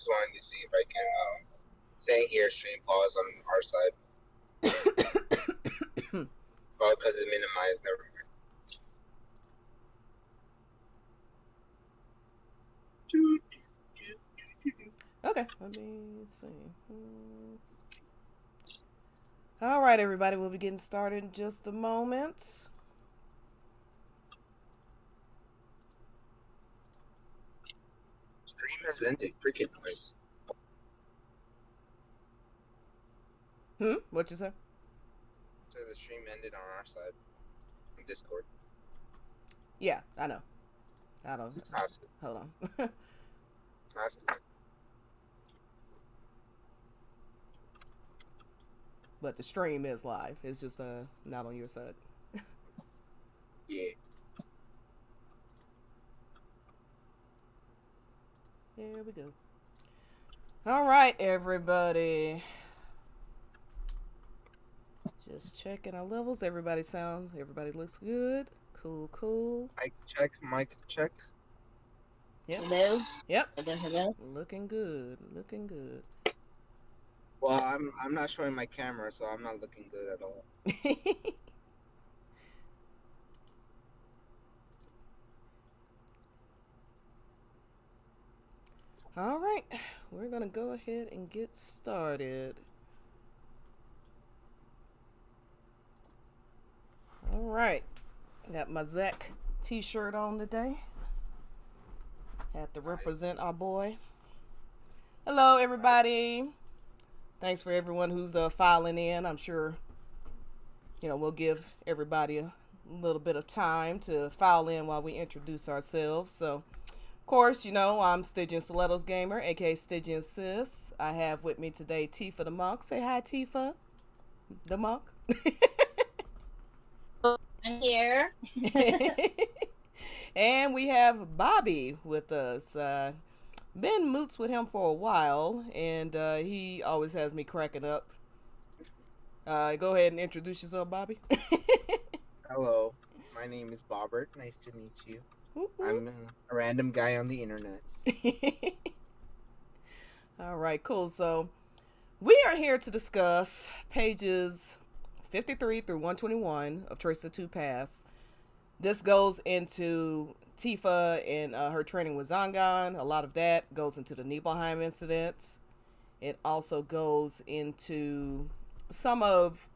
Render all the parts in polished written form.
just wanted to see if I can say here stream pause on our side. Oh, because it minimized. Never mind. Okay, let me see. All right, everybody, we'll be getting started in just a moment. Stream has ended. Cricket noise. What you say? So the stream ended on our side. On Discord. Yeah, I know. I don't. Ah, Hold on. that's good. But the stream is live. It's just not on your side. Yeah. There we go. All right, everybody. Just checking our levels. Everybody looks good. Cool. Mic check. Yep. Hello? Yep. Hello? Looking good. Well, I'm not showing my camera, so I'm not looking good at all. All right, we're gonna go ahead and get started. All right, got my Zach t-shirt on today. Had to represent our boy. Hello, everybody. Thanks for everyone who's filing in. I'm sure, we'll give everybody a little bit of time to file in while we introduce ourselves. So, of course, I'm Stygian Stilettos Gamer, aka Stygian Sis. I have with me today Tifa the Monk. Say hi, Tifa the Monk. I'm here. And we have Bobby with us. Been moots with him for a while, and he always has me cracking up. Go ahead and introduce yourself, Bobby. Hello, my name is Bobbert. Nice to meet you. I'm a random guy on the internet. All right, cool. So we are here to discuss pages 53 through 121 of Tracer 2 Pass. This goes into Tifa and her training with Zangan. A lot of that goes into the Nibelheim incident. It also goes into some of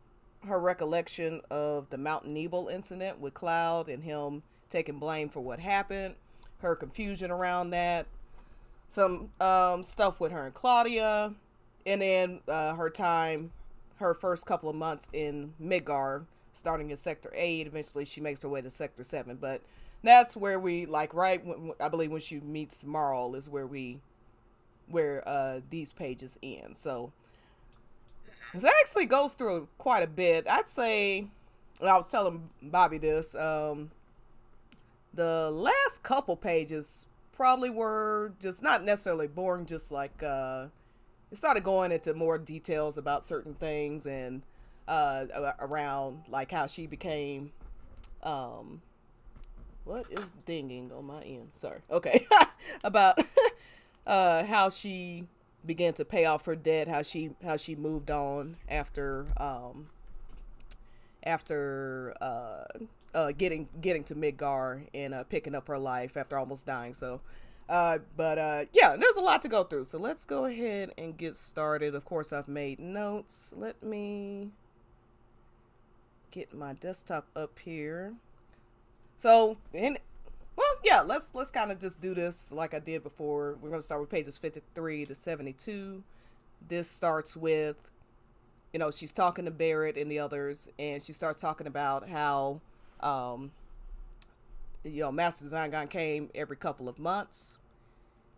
her recollection of the Mount Nebel incident with Cloud and him taking blame for what happened. Her confusion around that. Some stuff with her and Claudia. And then her first couple of months in Midgar, starting in Sector 8. Eventually she makes her way to Sector 7. But that's where we, I believe when she meets Marl is where these pages end. So it actually goes through quite a bit. I'd say, I was telling Bobby this, the last couple pages probably were just not necessarily boring, just like it started going into more details about certain things and around like how she became what is dinging on my end? Sorry. Okay. About how she began to pay off her debt, how she moved on after getting to Midgar and picking up her life after almost dying. So yeah, there's a lot to go through. So let's go ahead and get started. Of course, I've made notes. Let me get my desktop up here. So, let's kind of just do this like I did before. We're going to start with pages 53 to 72. This starts with, she's talking to Barrett and the others, and she starts talking about how, Master Zangan came every couple of months,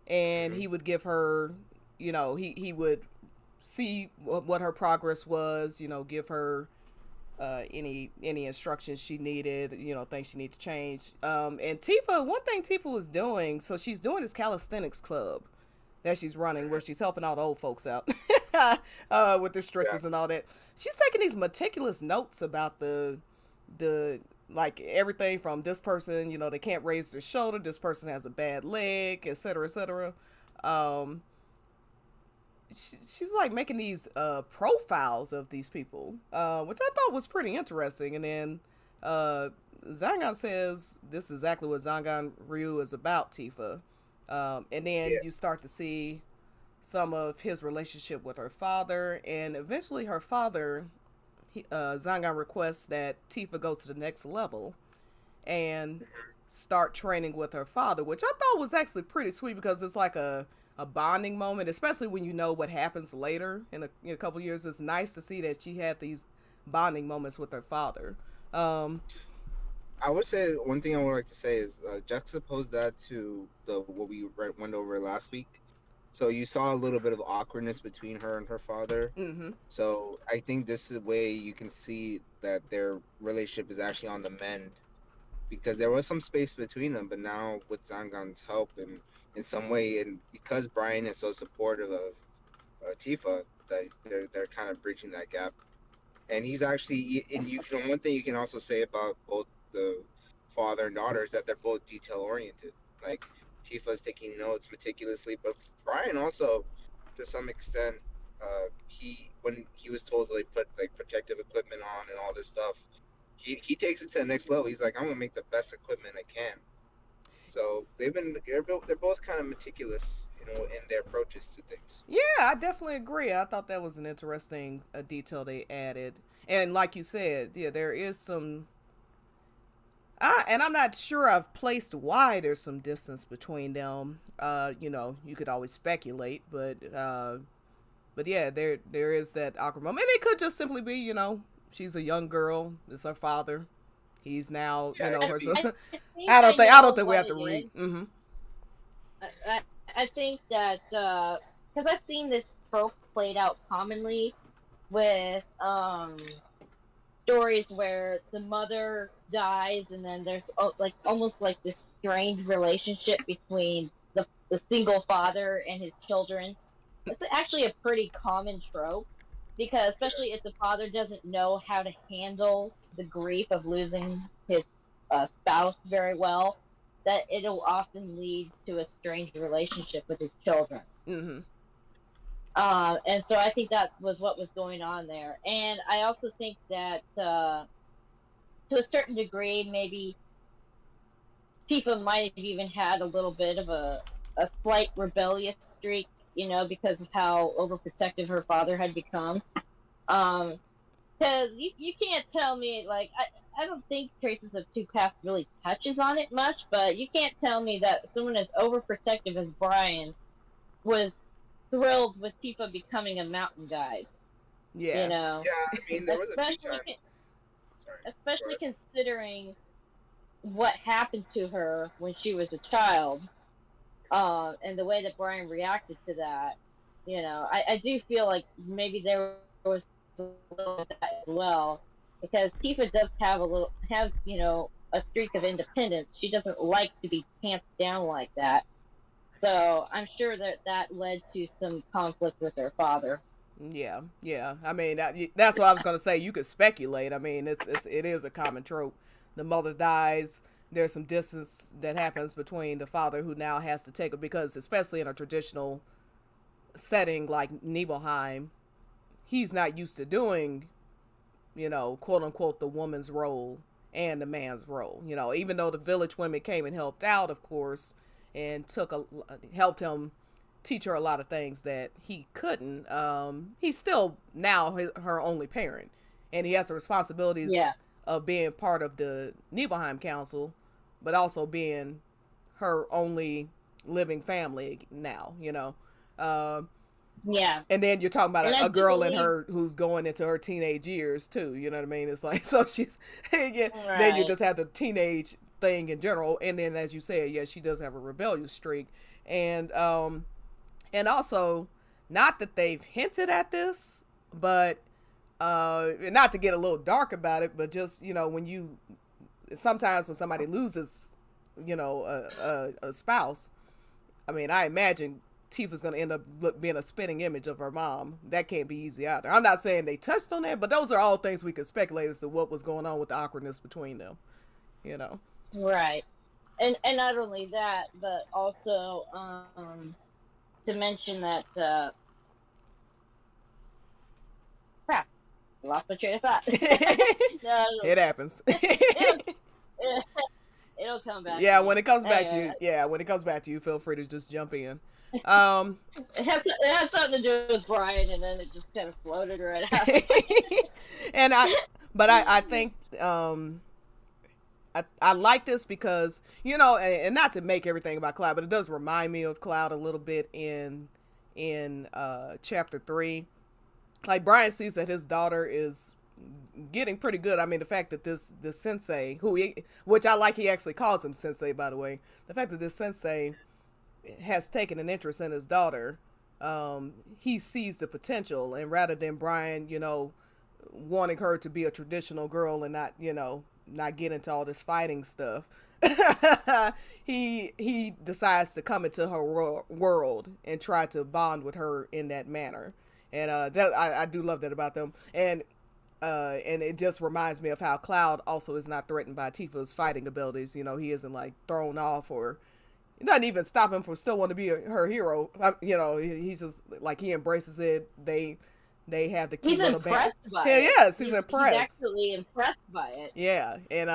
and he would give her, he would see what her progress was, give her any instructions she needed, things she needed to change. And Tifa, one thing Tifa was doing, so she's doing this calisthenics club that she's running where she's helping all the old folks out with their stretches and all that. She's taking these meticulous notes about the like everything from this person, they can't raise their shoulder, this person has a bad leg, etc., etc. she's like making these profiles of these people, which I thought was pretty interesting. And then Zangan says this is exactly what Zangan Ryu is about, Tifa. And then Yeah. you start to see some of his relationship with her father, and eventually her father, Zangan requests that Tifa go to the next level and start training with her father, which I thought was actually pretty sweet because it's like a bonding moment, especially when you know what happens later in a couple years. It's nice to see that she had these bonding moments with her father. Um, I would say one thing I would like to say is juxtapose that to the what we went over last week. So you saw a little bit of awkwardness between her and her father. mm-hmm. So I think this is a way you can see that their relationship is actually on the mend because there was some space between them, but now with Zangan's help and in some way, and because Brian is so supportive of Tifa, that they're kind of bridging that gap. And he's actually, and you can one thing you can also say about both the father and daughter is that they're both detail oriented. Like Tifa's taking notes meticulously, but Brian also, to some extent, he when he was told to like put like protective equipment on and all this stuff, he takes it to the next level. He's like, I'm gonna make the best equipment I can. So they're both kind of meticulous, in their approaches to things. Yeah, I definitely agree. I thought that was an interesting detail they added, and like you said, yeah, there is some. And I'm not sure I've placed why there's some distance between them. You could always speculate, but yeah, there is that awkward moment. And it could just simply be, she's a young girl. It's her father. He's now, Yeah, it her. could be. I think I I don't know think we what have it to read. is. Mm-hmm. I, I think that because I've seen this trope played out commonly with stories where the mother dies and then there's like almost like this strained relationship between the single father and his children. It's actually a pretty common trope because Yeah. especially if the father doesn't know how to handle the grief of losing his spouse very well, that it'll often lead to a strained relationship with his children. Mm-hmm. And so I think that was what was going on there. And I also think that to a certain degree, maybe Tifa might have even had a little bit of a slight rebellious streak, because of how overprotective her father had become. Um, because you can't tell me, like, I don't think Traces of Two Past really touches on it much, but you can't tell me that someone as overprotective as Brian was thrilled with Tifa becoming a mountain guide, you Yeah. know? Yeah, I mean, there was a few Especially, times. Sorry, go especially ahead. considering what happened to her when she was a child, and the way that Brian reacted to that. I do feel like maybe there was a little bit of that as well, because Tifa does has a streak of independence. She doesn't like to be tamped down like that. So I'm sure that that led to some conflict with her father. Yeah, yeah. I mean, that's what I was gonna say. You could speculate. I mean, it is a common trope. The mother dies. There's some distance that happens between the father who now has to take it because, especially in a traditional setting like Nibelheim, he's not used to doing, quote unquote, the woman's role and the man's role. Even though the village women came and helped out, of course, and helped him teach her a lot of things that he couldn't. He's still now her only parent, and he has the responsibilities Yeah, of being part of the Nibelheim Council, but also being her only living family now. Uh, yeah, and then you're talking about and I a do girl in believe her who's going into her teenage years too. You know what I mean? It's like so she's yeah. Then you right. just have the teenage thing in general, and then as you said, yeah, she does have a rebellious streak, and also not that they've hinted at this, but not to get a little dark about it, but just when you sometimes when somebody loses, a spouse, I mean, I imagine Tifa's going to end up being a spitting image of her mom. That can't be easy either. I'm not saying they touched on that, but those are all things we could speculate as to what was going on with the awkwardness between them. You know. Right. And not only that, but also to mention that Lost my train of thought. No, It happens. it'll, it'll come back to Yeah, me. when it comes back to Anyway, you, when it comes back to you, feel free to just jump in. Um, it has something to do with Brian, and then it just kind of floated right out. and I think I like this because and not to make everything about Cloud, but it does remind me of Cloud a little bit in chapter 3. Like Brian sees that his daughter is getting pretty good. I mean, the fact that this sensei, which I like, he actually calls him sensei, by the way. The fact that this sensei has taken an interest in his daughter, he sees the potential, and rather than Brian, wanting her to be a traditional girl and not get into all this fighting stuff, he decides to come into her world and try to bond with her in that manner. And that I do love that about them. And it just reminds me of how Cloud also is not threatened by Tifa's fighting abilities. He isn't like thrown off, or it doesn't even stop him from still wanting to be her hero. He's just like, he embraces it. They have the cute he's little impressed by yeah, it. yes, he's impressed. He's actually impressed by it. Yeah, and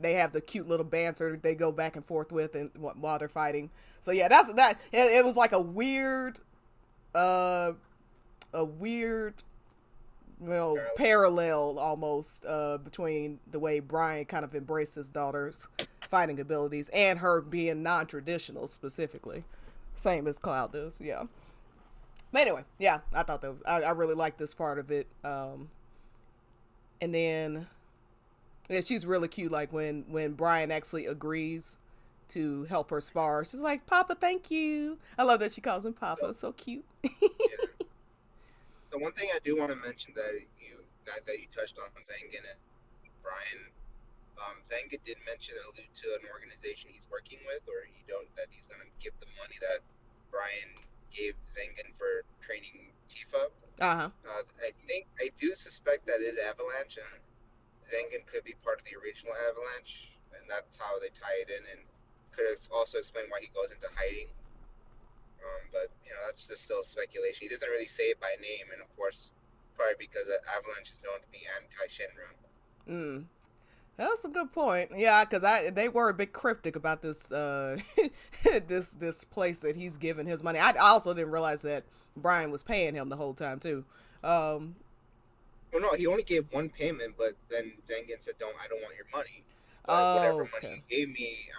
they have the cute little banter they go back and forth with, and while they're fighting. So yeah, that's that. It was like a weird parallel almost between the way Brian kind of embraced his daughter's fighting abilities and her being non-traditional specifically, same as Cloud does. Yeah. But anyway, yeah, I thought that was I really liked this part of it. And then yeah, she's really cute. Like when Brian actually agrees to help her spar, she's like, "Papa, thank you." I love that she calls him Papa. It's so cute. Yeah. So one thing I do want to mention that you touched on Zangan and Brian. Zangan did allude to an organization he's working with, or that he's going to give the money that Brian gave Zangan for training Tifa. I do suspect that is Avalanche, and Zangan could be part of the original Avalanche, and that's how they tie it in, and could also explain why he goes into hiding. But that's just still speculation. He doesn't really say it by name, and of course, probably because Avalanche is known to be anti-Shinra. That's a good point. Yeah, because they were a bit cryptic about this this place that he's giving his money. I also didn't realize that Brian was paying him the whole time too. Well, no, he only gave one payment, but then Zangan said, I don't want your money. Whatever money you gave me,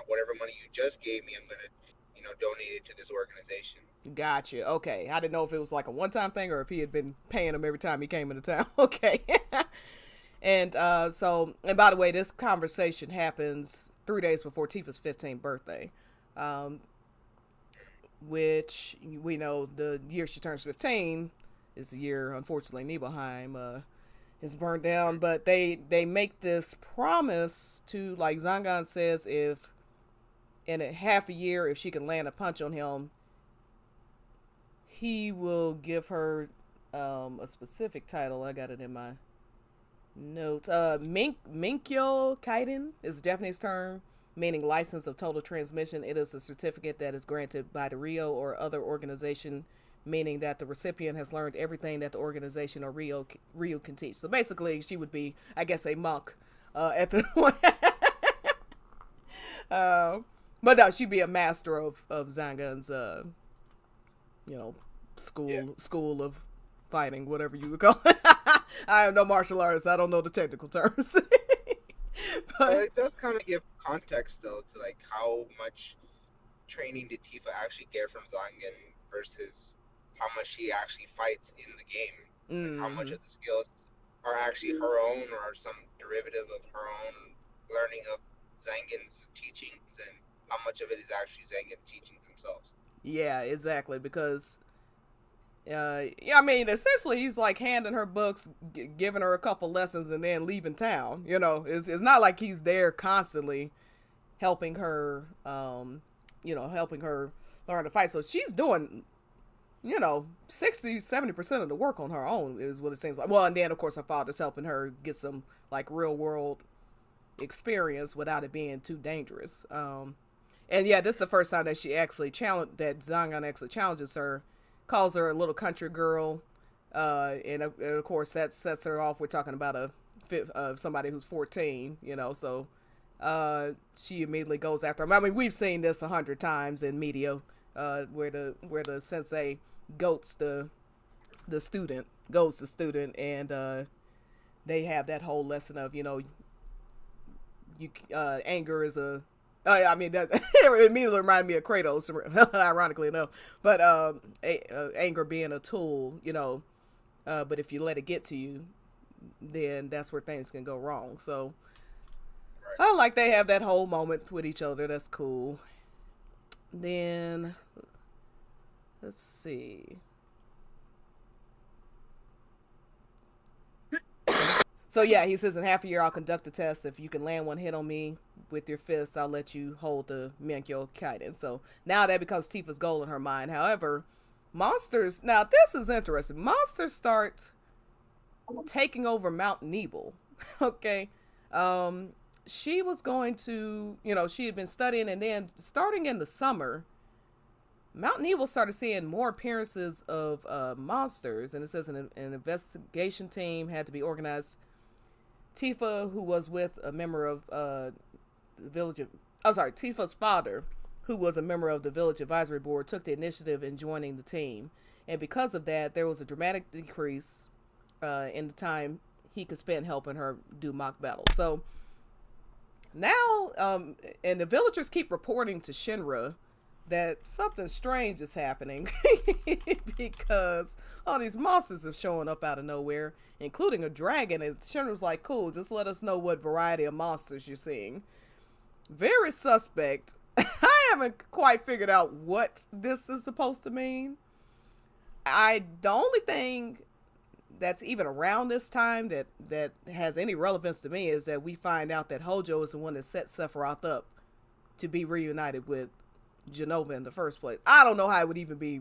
whatever money you just gave me, I'm gonna donate it to this organization. Gotcha. Okay, I didn't know if it was like a one-time thing or if he had been paying him every time he came into town. Okay. And and by the way, this conversation happens 3 days before Tifa's 15th birthday, which we know the year she turns 15 is the year, unfortunately, Nibelheim is burned down. But they make this promise to, like Zangan says, if in a half a year, if she can land a punch on him, he will give her a specific title. I got it in my notes. Minkyo Kaiden is a Japanese term meaning license of total transmission. It is a certificate that is granted by the Rio or other organization, meaning that the recipient has learned everything that the organization or Rio can teach. So basically, she would be, I guess, a monk at the but no, she'd be a master of Zangan's school of fighting, whatever you would call it. I am no martial artist. I don't know the technical terms. But it does kind of give context, though, to like how much training did Tifa actually get from Zangan versus how much she actually fights in the game. Like how much of the skills are actually her own or some derivative of her own learning of Zangan's teachings, and how much of it is actually Zangan's teachings themselves. Yeah, exactly, because I mean, essentially, he's like handing her books, giving her a couple lessons, and then leaving town. It's not like he's there constantly helping her, helping her learn to fight. So she's doing, 60-70% of the work on her own is what it seems like. Well, and then, of course, her father's helping her get some, like, real-world experience without it being too dangerous. And, yeah, this is the first time that Zangan actually challenges her, calls her a little country girl, And of course that sets her off. We're talking about somebody who's 14, so she immediately goes after him. I mean, we've seen this 100 times in media, where the sensei goats the student, and they have that whole lesson of anger is a. I mean, that it immediately reminded me of Kratos, ironically enough. But anger being a tool, but if you let it get to you, then that's where things can go wrong. So I like they have that whole moment with each other. That's cool. Then let's see. So yeah, he says in half a year I'll conduct a test. If you can land one hit on me with your fist, I'll let you hold the Menkyo Kaiden. So now that becomes Tifa's goal in her mind. However, monsters, now this is interesting. Monsters start taking over Mount Nebel. Okay. She was going to, she had been studying, and then starting in the summer, Mount Nebel started seeing more appearances of monsters, and it says an investigation team had to be organized. Tifa, who was with a member of the village, Tifa's father, who was a member of the village advisory board, took the initiative in joining the team, and because of that, there was a dramatic decrease in the time he could spend helping her do mock battles. So now, and the villagers keep reporting to Shinra that something strange is happening because all these monsters are showing up out of nowhere, including a dragon. And Shinra's like, cool, just let us know what variety of monsters you're seeing. Very suspect. I haven't quite figured out what this is supposed to mean. The only thing that's even around this time that has any relevance to me is that we find out that Hojo is the one that set Sephiroth up to be reunited with Genova in the first place. I don't know how it would even be.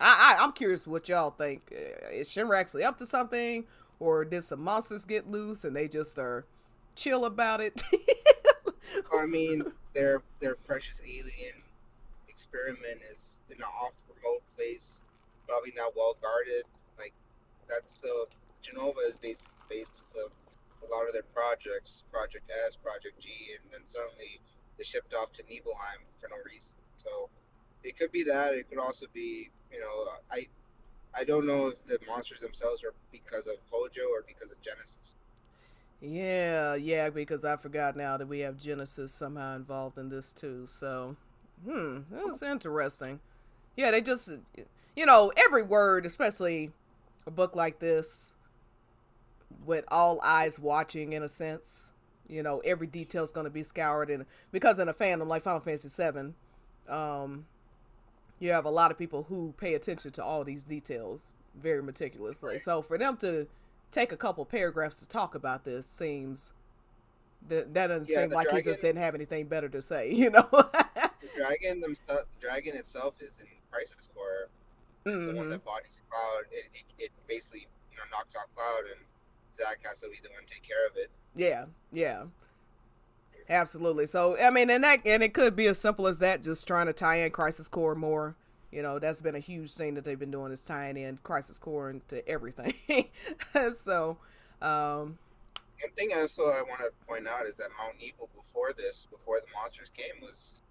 I'm curious what y'all think. Is Shinra actually up to something, or did some monsters get loose and they just are chill about it? I mean, their precious alien experiment is in an off remote place, probably not well guarded. Like, that's the Genova is basis of a lot of their projects, Project S, Project G, and then suddenly they shipped off to Nibelheim for no reason. So it could be that. It could also be, I don't know if the monsters themselves are because of Hojo or because of Genesis. Yeah, because I forgot now that we have Genesis somehow involved in this too. So, that's interesting. Yeah, they just, every word, especially a book like this, with all eyes watching in a sense, every detail's going to be scoured. And because in a fandom like Final Fantasy VII, you have a lot of people who pay attention to all these details very meticulously. Right. So for them to take a couple paragraphs to talk about this seems that doesn't seem like he just didn't have anything better to say, The dragon itself is in Crisis Core. Mm-hmm. The one that bodies Cloud. It basically knocks out Cloud, and Zack has to be the one to take care of it. Yeah. Absolutely. So I mean, and it could be as simple as that, just trying to tie in Crisis Core more. That's been a huge thing that they've been doing, is tying in Crisis Core into everything. So, one thing also I want to point out is that Mount Nebel before the monsters came, was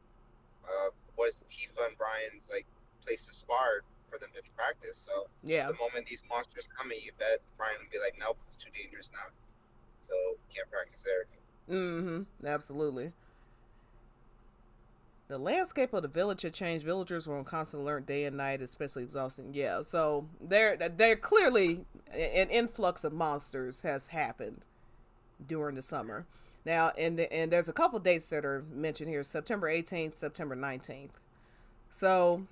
Tifa and Brian's place to spar for them to practice. So yeah, the moment these monsters come in, you bet Brian would be like, nope, it's too dangerous now. So can't practice there. Absolutely. The landscape of the village had changed. Villagers were on constant alert day and night, especially exhausting. Yeah, so they're clearly an influx of monsters has happened during the summer. Now, and there's a couple dates that are mentioned here: September 18th, September 19th. So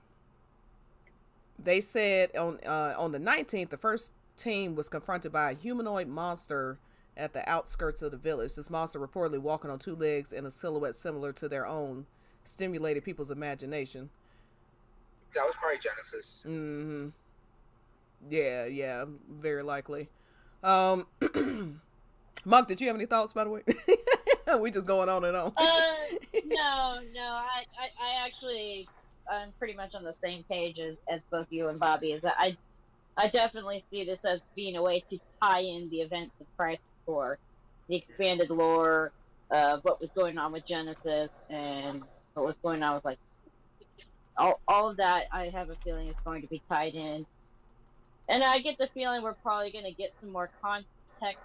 they said on the 19th, the first team was confronted by a humanoid monster at the outskirts of the village. This monster, reportedly walking on two legs in a silhouette similar to their own, stimulated people's imagination. That was probably Genesis. Yeah, very likely. Monk, did you have any thoughts, by the way? We just going on and on. No. I actually, I'm pretty much on the same page as both you and Bobby. Is that I definitely see this as being a way to tie in the events of Crisis Core, the expanded lore of what was going on with Genesis and what was going on with like all of that. I have a feeling is going to be tied in, and I get the feeling we're probably going to get some more context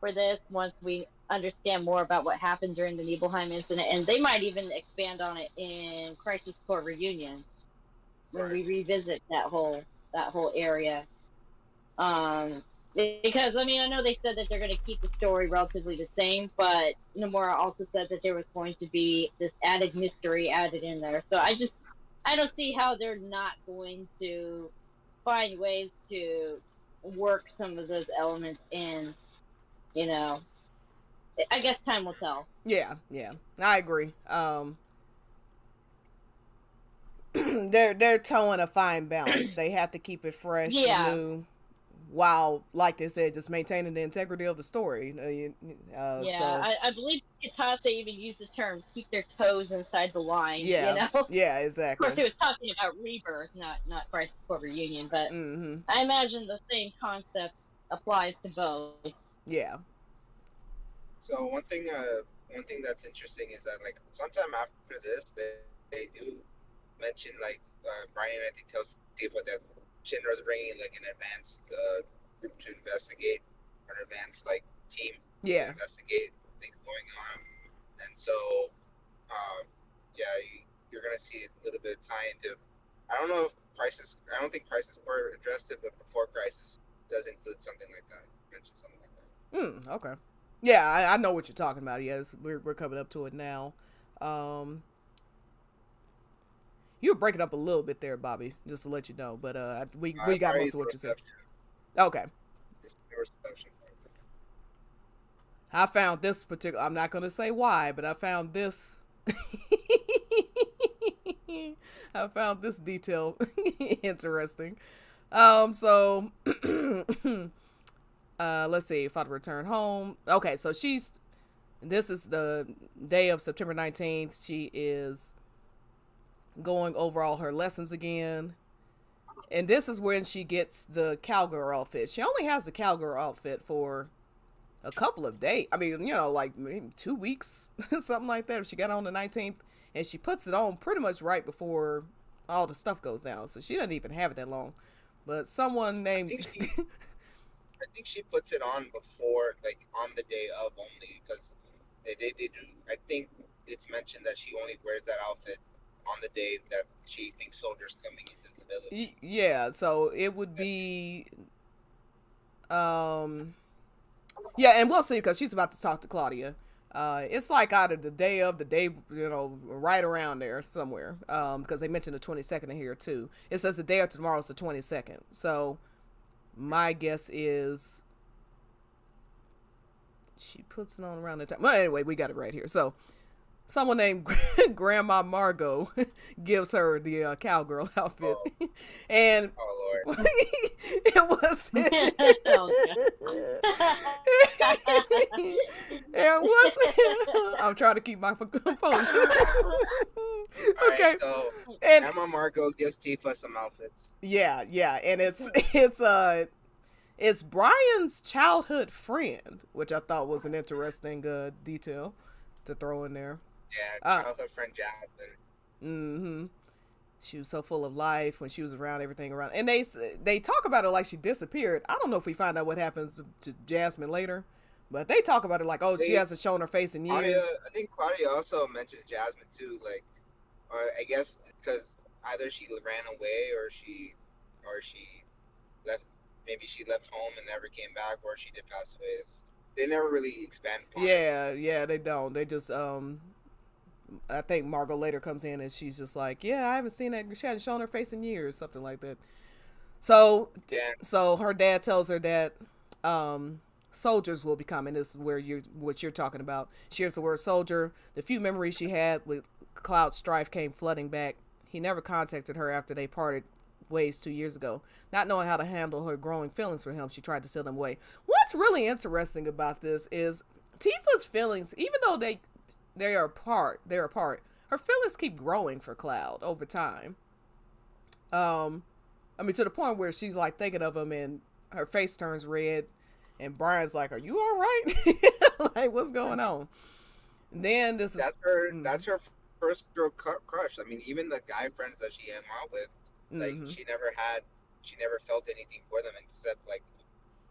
for this once we understand more about what happened during the Nibelheim incident, and they might even expand on it in Crisis Core Reunion when Right. we revisit that whole area. Because I mean, I know they said that they're going to keep the story relatively the same, but Nomura also said that there was going to be this added mystery added in there. So I don't see how they're not going to find ways to work some of those elements in. You know, I guess time will tell. Yeah, yeah, I agree. They're towing a fine balance. They have to keep it fresh and Yeah, new, while, like they said, just maintaining the integrity of the story. yeah. So I believe Kitase even used the term "keep their toes inside the line." You yeah, know. Of yeah, course, exactly. he was talking about Rebirth, not Crisis Core Reunion, but Mm-hmm. I imagine the same concept applies to both. Yeah. So one thing that's interesting is that like sometime after this, they do mention like Brian I think tells Steve that Shinra's bringing like an advanced group to investigate, an advanced like team to Yeah. investigate things going on, and so yeah, you're gonna see a little bit of tie into. I don't know if Crisis. I don't think Crisis Core addressed it, but before Crisis does include something like that. Mention something like that. Okay. Yeah, I know what you're talking about. Yes, we're coming up to it now. Um, you were breaking up a little bit there, Bobby, just to let you know. But we got Probably most of the what you said. reception. Okay. It's the reception. I found this particular. I'm not going to say why, but I found this. I found this detail interesting. So let's see if I return home. Okay, so this is the day of September 19th. She is going over all her lessons again. And this is when she gets the cowgirl outfit. She only has the cowgirl outfit for a couple of days. I mean, like maybe 2 weeks, something like that. If she got on the 19th, and she puts it on pretty much right before all the stuff goes down. So she doesn't even have it that long. But someone I named think she I think she puts it on before, like on the day of only, because they do. I think it's mentioned that she only wears that outfit on the day that she thinks soldiers coming into the village. yeah, so it would be um yeah, and we'll see because she's about to talk to Claudia. It's like out of the day of the day, right around there somewhere. Because they mentioned the 22nd in here too. It says the day after tomorrow is the 22nd. So my guess is she puts it on around the time. Well, anyway, we got it right here. So someone named Grandma Margot gives her the cowgirl outfit, Oh, and oh Lord! it was Oh, it was I'm trying to keep my composure. All right, Okay, so and Grandma Margot gives Tifa some outfits. yeah, and it's Brian's childhood friend, which I thought was an interesting detail to throw in there. Yeah, Uh, childhood friend Jasmine. mm-hmm. She was so full of life when she was around everything around, and they talk about her like she disappeared. I don't know if we find out what happens to Jasmine later, but they talk about it like, oh, she They hasn't shown her face in Claudia, years. I think Claudia also mentions Jasmine too. Like, I guess because either she ran away or she left. Maybe she left home and never came back, or she did pass away. They never really expand upon it. Yeah, they don't. They just I think Margot later comes in and she's just like, yeah, I haven't seen that. She hasn't shown her face in years, something like that. So, Yeah, so her dad tells her that soldiers will be coming. This is what you're talking about. She hears the word soldier. The few memories she had with Cloud Strife came flooding back. He never contacted her after they parted ways 2 years ago. Not knowing how to handle her growing feelings for him, she tried to seal them away. What's really interesting about this is Tifa's feelings, even though they're apart. Her feelings keep growing for Cloud over time. Um, I mean, to the point where she's like thinking of him and her face turns red, and Brian's like, "Are you all right? Like, what's going on?" And then this is, That's her. mm-hmm, That's her first real crush. I mean, even the guy friends that she hung out with, like mm-hmm, she never felt anything for them except like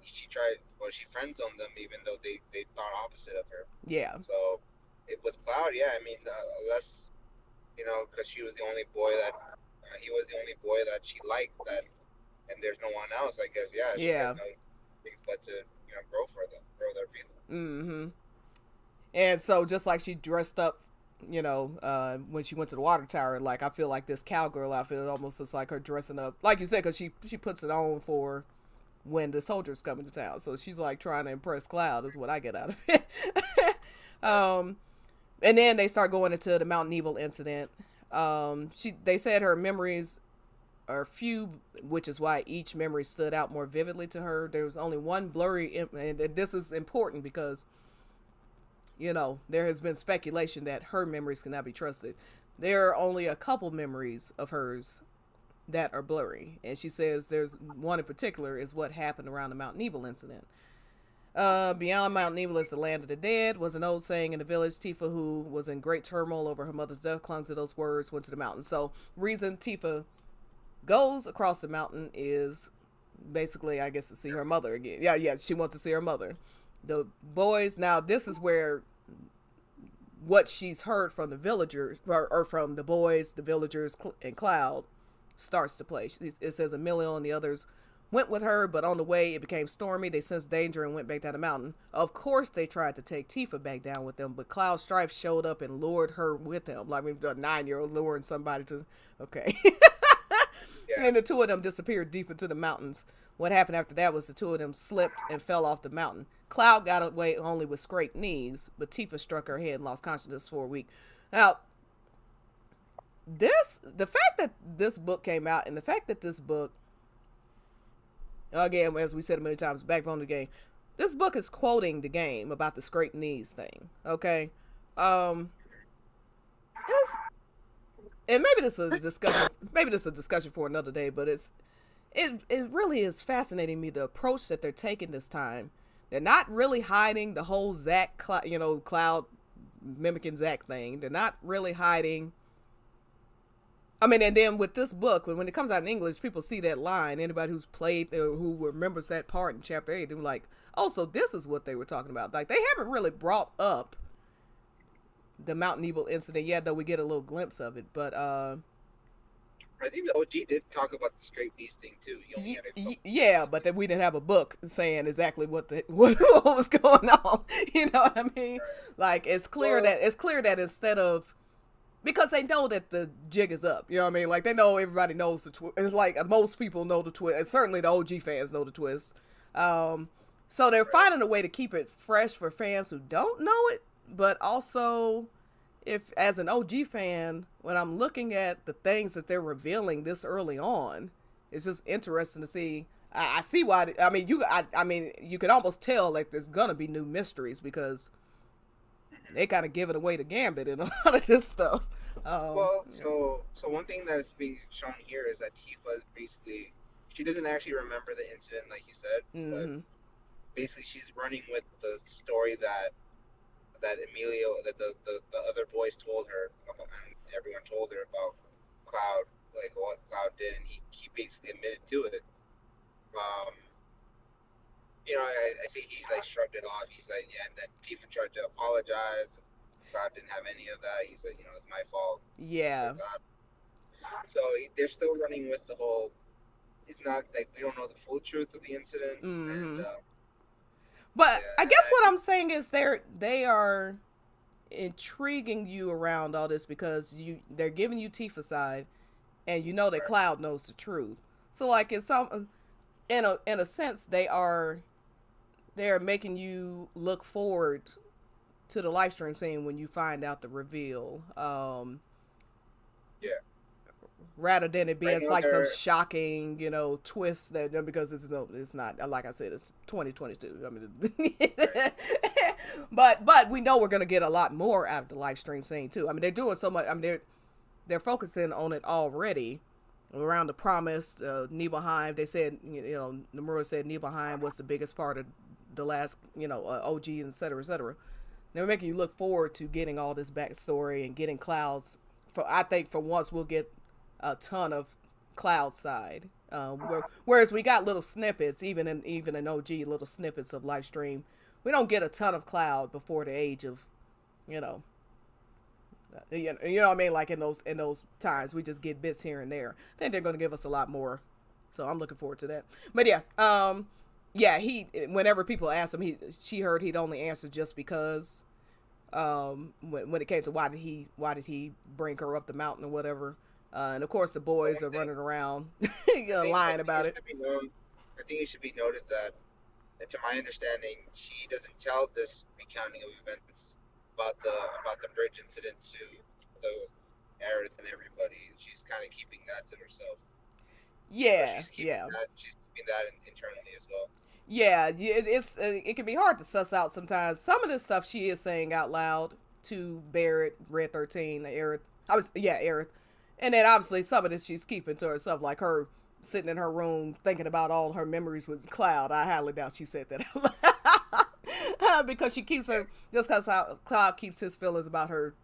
she tried. Well, she friend zoned them, even though they thought opposite of her. yeah, So, with Cloud, yeah, I mean, unless because she was the only boy that he was the only boy that she liked that, and there's no one else. I guess, yeah, she has yeah, no things but to grow their feelings. mm-hmm. And so just like she dressed up, when she went to the water tower, like I feel like this cowgirl outfit almost looks like her dressing up, like you said, because she puts it on for when the soldiers come into town. So she's like trying to impress Cloud is what I get out of it. um, and then they start going into the Mount Nebel incident. They said her memories are few, which is why each memory stood out more vividly to her. There was only one blurry, and this is important because there has been speculation that her memories cannot be trusted. There are only a couple memories of hers that are blurry, and she says there's one in particular is what happened around the Mount Nebel incident. Beyond Mount Nebel is the land of the dead was an old saying in the village. Tifa, who was in great turmoil over her mother's death, clung to those words, went to the mountain. So reason Tifa goes across the mountain is basically, I guess, to see her mother again. Yeah, she wants to see her mother. The boys, now this is where what she's heard from the villagers, or from the boys, the villagers, and Cloud starts to play. It says Emilio and the others went with her, but on the way it became stormy. They sensed danger and went back down the mountain. Of course, they tried to take Tifa back down with them, but Cloud Strife showed up and lured her with him. Like a 9-year-old luring somebody to. Okay. Yeah. And the two of them disappeared deep into the mountains. What happened after that was the two of them slipped and fell off the mountain. Cloud got away only with scraped knees, but Tifa struck her head and lost consciousness for a week. Now, the fact that this book came out, and the fact that this book, again, as we said a million times, backbone of the game, this book is quoting the game about the scraped knees thing. Okay, this, and maybe this is a discussion. Maybe this is a discussion for another day. But it really is fascinating me the approach that they're taking this time. They're not really hiding the whole Cloud mimicking Zack thing. They're not really hiding. I mean, and then with this book, when it comes out in English, people see that line. Anybody who's played, who remembers that part in Chapter 8, they're like, oh, so this is what they were talking about. Like, they haven't really brought up the Mount Nebel incident yet, though we get a little glimpse of it. But I think the OG did talk about the straight beast thing too. You only had a yeah, but then we didn't have a book saying exactly what was going on. You know what I mean? Like, it's clear that instead of, because they know that the jig is up. You know what I mean? Like, they know everybody knows the twist. It's like most people know the twist. And certainly the OG fans know the twist. So they're finding a way to keep it fresh for fans who don't know it. But also, if as an OG fan, when I'm looking at the things that they're revealing this early on, it's just interesting to see. I see why. I mean, you can almost tell like there's gonna be new mysteries because they kind of give it away to Gambit in a lot of this stuff. So one thing that is being shown here is that Tifa is basically, she doesn't actually remember the incident like you said, but basically she's running with the story that Emilio, that the other boys told her about, and everyone told her about Cloud, like what Cloud did, and he basically admitted to it. I think he like shrugged it off. He's like, yeah, and then Tifa tried to apologize. Cloud didn't have any of that. He said, it's my fault. Yeah. So they're still running with the whole. It's not like we don't know the full truth of the incident. And, but yeah, I guess what I'm saying is they are intriguing you around all this because they're giving you Tifa's side, and you know that Cloud knows the truth. So like in a sense they're making you look forward to the live stream scene when you find out the reveal. Yeah. Rather than it being like some shocking, twist that because it's not like I said, it's 2022. I mean, but we know we're gonna get a lot more out of the live stream scene too. I mean, they're doing so much. I mean, they're focusing on it already, around the promised Nibelheim. They said, Nomura said Nibelheim was the biggest part of the last, OG, and et cetera, et cetera. They're making you look forward to getting all this backstory and getting Cloud's. I think for once we'll get a ton of Cloud side. Whereas we got little snippets, even in OG, little snippets of live stream. We don't get a ton of Cloud before the age of, you know, you know what I mean? Like in those times, we just get bits here and there. I think they're going to give us a lot more, so I'm looking forward to that. But yeah, whenever people ask him, she heard he'd only answer just because. When it came to why did he bring her up the mountain or whatever. And of course, the boys are running around lying about it. I think it should be noted that, to my understanding, she doesn't tell this recounting of events about the bridge incident to the Aerith and everybody. She's kind of keeping that to herself. Yeah, she's keeping that internally as well. Yeah, it can be hard to suss out sometimes. Some of this stuff she is saying out loud to Barrett, Red 13, Aerith. Aerith. And then obviously some of this she's keeping to herself, like her sitting in her room thinking about all her memories with Cloud. I highly doubt she said that out loud. Because she keeps her, just because how Cloud keeps his feelings about her,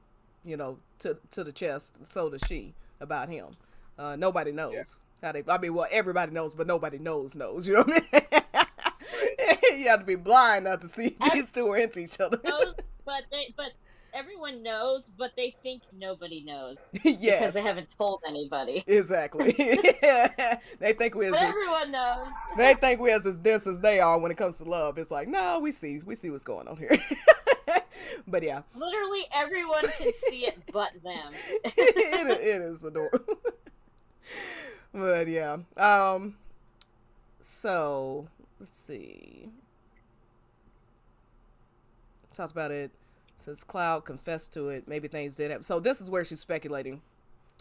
to the chest, so does she about him. Nobody knows how they, everybody knows, but nobody knows, you know what I mean? You have to be blind not to see these two are into each other. But everyone knows, but they think nobody knows. Yes. Because they haven't told anybody. Exactly. They think we're everyone knows. They think we're as dense as they are when it comes to love. It's like, no, we see what's going on here. But yeah. Literally everyone can see it but them. It is adorable. But yeah. So let's see. Talked about it. Since Cloud confessed to it, maybe things did happen. So this is where she's speculating.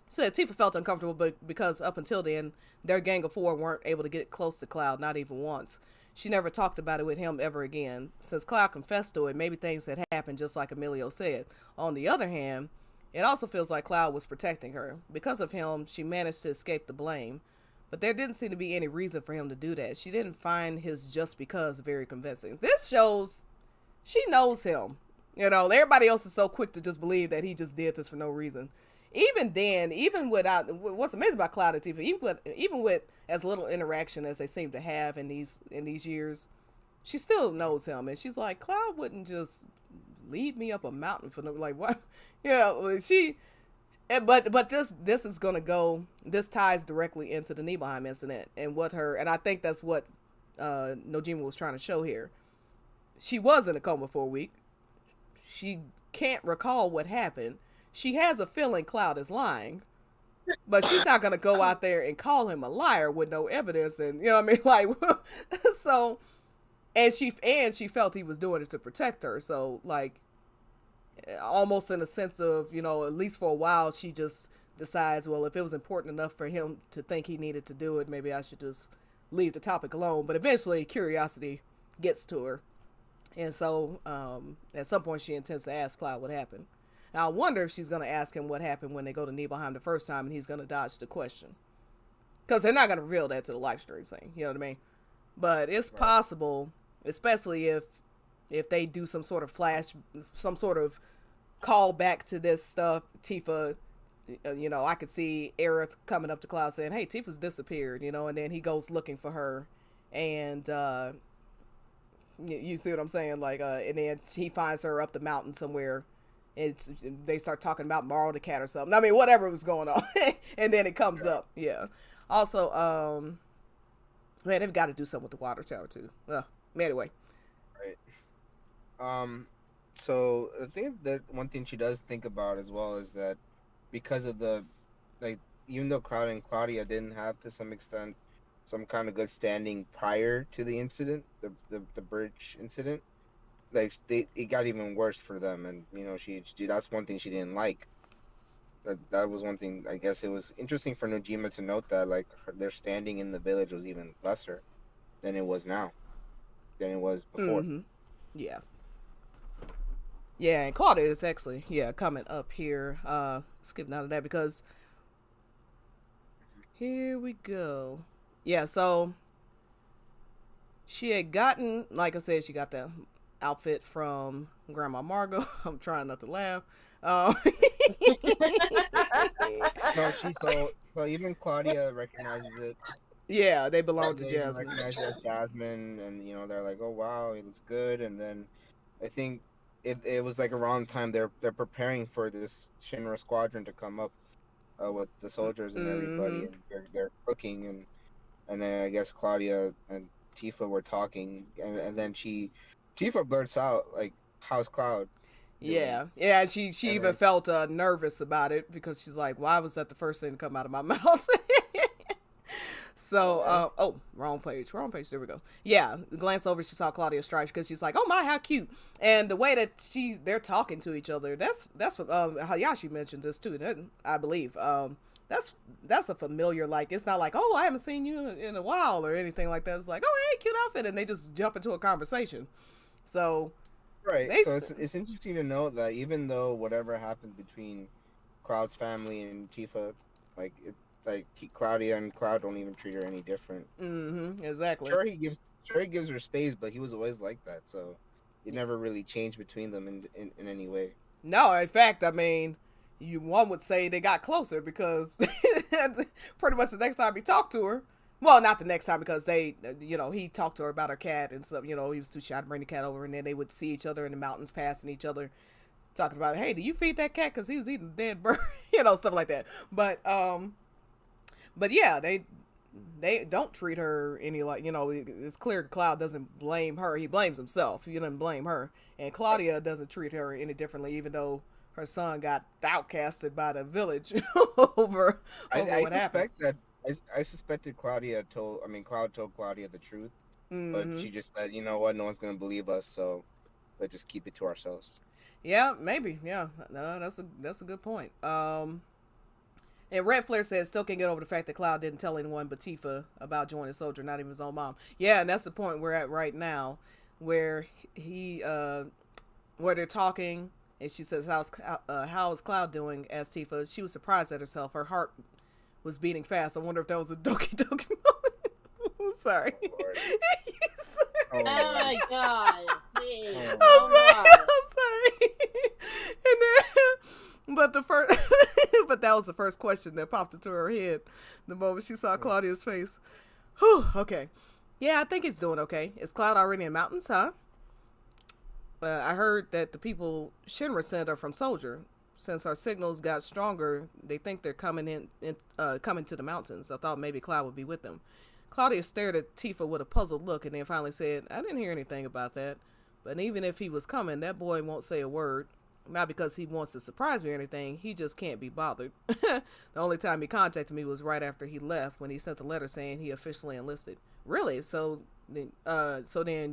Said Tifa felt uncomfortable because up until then, their gang of four weren't able to get close to Cloud, not even once. She never talked about it with him ever again. Since Cloud confessed to it, maybe things had happened just like Emilio said. On the other hand, it also feels like Cloud was protecting her. Because of him, she managed to escape the blame. But there didn't seem to be any reason for him to do that. She didn't find his just because very convincing. This shows she knows him. Everybody else is so quick to just believe that he just did this for no reason. Even then, even without, what's amazing about Cloud and Tifa, even with as little interaction as they seem to have in these years, she still knows him, and she's like, Cloud wouldn't just lead me up a mountain for no, like, what? Yeah, but this is gonna go. This ties directly into the Nibelheim incident and and I think that's what Nojima was trying to show here. She was in a coma for a week. She can't recall what happened. She has a feeling Cloud is lying, but she's not gonna go out there and call him a liar with no evidence, and you know what I mean, like, so, and she felt he was doing it to protect her, so like, almost in a sense of, at least for a while, she just decides, well, if it was important enough for him to think he needed to do it, maybe I should just leave the topic alone. But eventually, curiosity gets to her. And so, at some point, she intends to ask Cloud what happened. Now, I wonder if she's going to ask him what happened when they go to Nibelheim the first time, and he's going to dodge the question. Because they're not going to reveal that to the live stream thing, you know what I mean? But it's possible, especially if they do some sort of call back to this stuff, Tifa, I could see Aerith coming up to Cloud saying, hey, Tifa's disappeared, and then he goes looking for her, and, you see what I'm saying? Like, and then he finds her up the mountain somewhere. They start talking about Marl the cat or something. I mean, whatever was going on. And then it comes up. Yeah. Also, man, they've got to do something with the water tower too. Anyway. Right. So I think that one thing she does think about as well is that because of even though Cloud and Claudia didn't have to some extent some kind of good standing prior to the incident, the bridge incident, like it got even worse for them, and that's one thing she didn't like. That was one thing. I guess it was interesting for Nojima to note that like their standing in the village was even lesser than it was before. Mm-hmm. Yeah. Yeah, and Claudia is actually coming up here. Skipping out of that because Here we go. Yeah, so she had gotten, like I said, she got the outfit from Grandma Margot. I'm trying not to laugh. Um, No, so even Claudia recognizes it. yeah, they belong to Claudia even Jasmine. recognizes it as Jasmine, and they're like, "Oh wow, he looks good." And then I think it was like around the time they're preparing for this Shinra squadron to come up with the soldiers and everybody, Mm-hmm. and they're cooking, and then I guess Claudia and Tifa were talking, and then Tifa blurts out like, "How's Cloud doing?" Yeah, yeah. She And even then felt nervous about it because she's like, "Why was that the first thing to come out of my mouth?" So, yeah, oh, wrong page, wrong page. There we go. Yeah, glance over, she saw Claudia Strife because she's like, "Oh my, how cute!" And the way that they're talking to each other, that's what Hayashi mentioned this too. I believe that's a familiar, like, it's not like, "Oh, I haven't seen you in a while" or anything like that. It's like, "Oh, hey, cute outfit," and they just jump into a conversation. So right. they So it's interesting to note that even though whatever happened between Cloud's family and Tifa, Claudia and Cloud don't even treat her any different. mm-hmm, exactly. Sure he gives her space, but he was always like that. So it never really changed between them in any way. No, in fact, I mean, one would say they got closer because pretty much the next time he talked to her, well, not the next time because he talked to her about her cat and stuff. He was too shy to bring the cat over, and then they would see each other in the mountains, passing each other, talking about, "Hey, do you feed that cat? Because he was eating a dead bird," stuff like that. But yeah, they don't treat her any like, it's clear Cloud doesn't blame her. He blames himself. He doesn't blame her. And Claudia doesn't treat her any differently, even though her son got outcasted by the village over I, over I what happened. suspect that I suspected Cloud told Claudia the truth, but Mm-hmm. she just said, you know what, no one's gonna believe us, so let's just keep it to ourselves. Yeah, maybe. Yeah, no, that's a good point. And Red Flare says still can't get over the fact that Cloud didn't tell anyone but Tifa about joining Soldier, not even his own mom. Yeah, and that's the point we're at right now, where where they're talking, and she says, how is Cloud doing?" As Tifa, she was surprised at herself. Her heart was beating fast. I wonder if that was a Doki Doki moment. Sorry. Oh Lord. Oh Oh man. my god, please, Oh no man. more. I'm sorry. And then, but the first, but that was the first question that popped into her head the moment she saw Claudia's face. Whew, okay. Yeah, I think it's doing okay. Is Cloud already in mountains, huh? I heard that the people Shinra sent are from Soldier. Since our signals got stronger, they think they're coming to the mountains. I thought maybe Cloud would be with them. Claudia stared at Tifa with a puzzled look and then finally said, "I didn't hear anything about that. But even if he was coming, that boy won't say a word. Not because he wants to surprise me or anything, he just can't be bothered." The only time he contacted me was right after he left, when he sent the letter saying he officially enlisted. Really? So then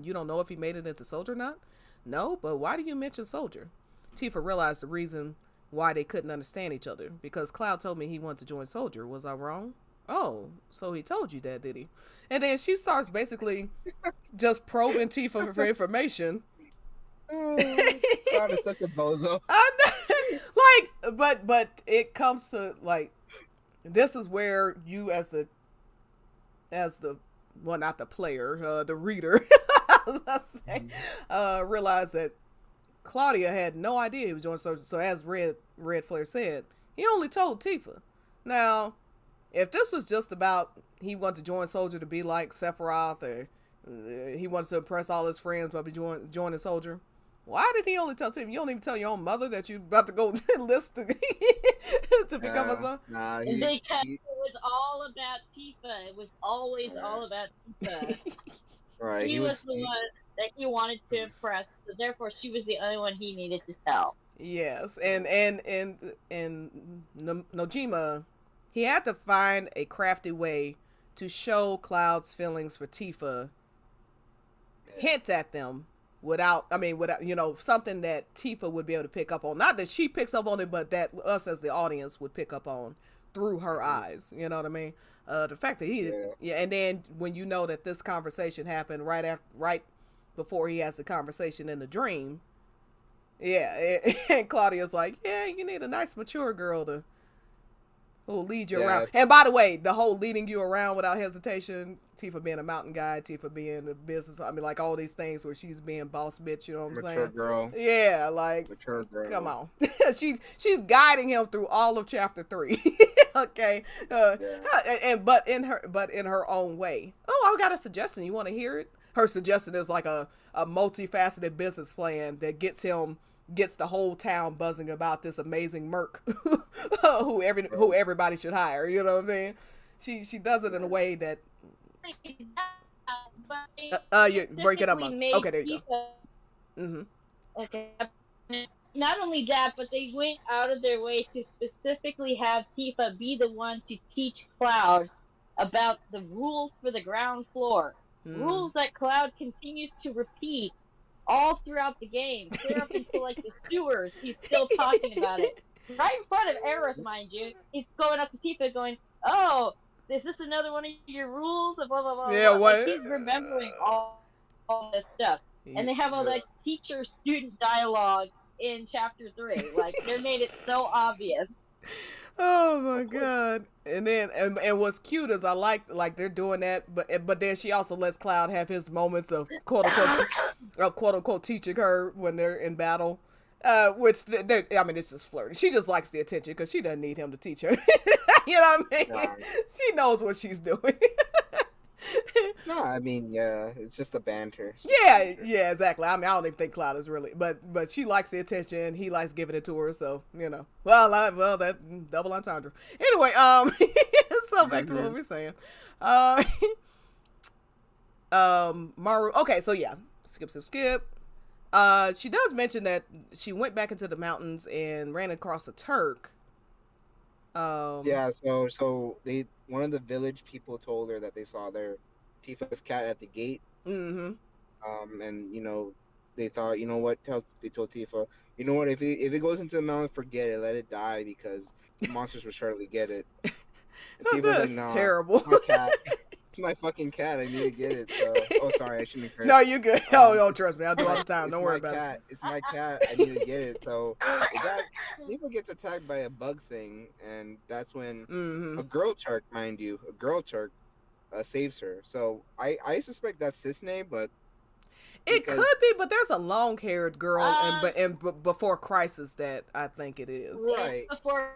you don't know if he made it into Soldier or not? No, but why do you mention Soldier? Tifa realized the reason why they couldn't understand each other. Because Cloud told me he wanted to join Soldier. Was I wrong? Oh, so he told you that, did he? And then she starts basically just probing Tifa for information. Cloud is such a bozo. I know, but it comes to, like, this is where you as the well, not the player, the reader, let's say, realize that Claudia had no idea he was doing so. So as Red Flare said, he only told Tifa. Now, if this was just about he wanted to join Soldier to be like Sephiroth, or he wanted to impress all his friends by joining Soldier, why did he only tell Tifa? You don't even tell your own mother that you about to go enlist to, to become a son? Nah, Because it was all about Tifa. It was always all about Tifa. right. She was the one that he wanted to impress, so therefore she was the only one he needed to tell. Yes, and Nojima, he had to find a crafty way to show Cloud's feelings for Tifa, hint at them without something that Tifa would be able to pick up on. Not that she picks up on it, but that us as the audience would pick up on through her eyes. You know what I mean? The fact that and then when you know that this conversation happened right before he has the conversation in the dream. Yeah, and Claudia's like, "Yeah, you need a nice mature girl who'll lead you around. Yeah, And by the way, the whole leading you around without hesitation, Tifa being a mountain guy, Tifa being a business, I mean, like all these things where she's being boss bitch, you know what I'm mature saying? girl, Yeah, like, mature come girl. on. she's guiding him through all of chapter 3. Okay. Yeah. And but in her own way. Oh, I got a suggestion. You want to hear it? Her suggestion is like a multifaceted business plan that gets the whole town buzzing about this amazing merc who everybody should hire. You know what I mean? She does it in a way that But they you break it up, specifically Monk. made Okay, there you go. Tifa. Mm-hmm. Okay. Not only that, but they went out of their way to specifically have Tifa be the one to teach Cloud about the rules for the ground floor. Mm. Rules that Cloud continues to repeat all throughout the game, clear up until like the sewers. He's still talking about it. Right in front of Aerith, mind you. He's going up to Tifa going, "Oh, is this another one of your rules?" Blah, blah, blah, Yeah. blah. Like What? he's remembering all this stuff. And Yeah. they have all that teacher student dialogue in chapter 3. Like they made it so obvious. Oh my god! And then and what's cute is I like they're doing that, but then she also lets Cloud have his moments of quote unquote teaching her when they're in battle, which I mean it's just flirty. She just likes the attention because she doesn't need him to teach her. You know what I mean? Nah. She knows what she's doing. No, I mean, yeah, it's just a banter. Yeah, exactly. I mean, I don't even think Cloud is really, but she likes the attention. He likes giving it to her, so you know. Well, that double entendre. Anyway, so back to what we were saying. Uh, Maru. Okay, so yeah, skip. She does mention that she went back into the mountains and ran across a Turk. Yeah, so they one of the village people told her that they saw their Tifa's cat at the gate. Mm-hmm. And they thought, you know what? They told Tifa, you know what? If it goes into the mountain, forget it. Let it die because the monsters will surely get it. And Tifa's like, That's nah, terrible. it's my cat. It's my fucking cat. I need to get it. So, oh, sorry, I shouldn't have cursed. No, you good. Oh, don't trust me. I do all the time. It's Don't worry my about cat. It's my cat. I need to get it. So Tifa gets attacked by a bug thing, and that's when it. Mm-hmm. a girl Turk, mind you, a girl Turk, saves her. So I suspect that's Cisne, but It because could be, but there's a long-haired girl Um, and before Crisis that I think it is. Right. Before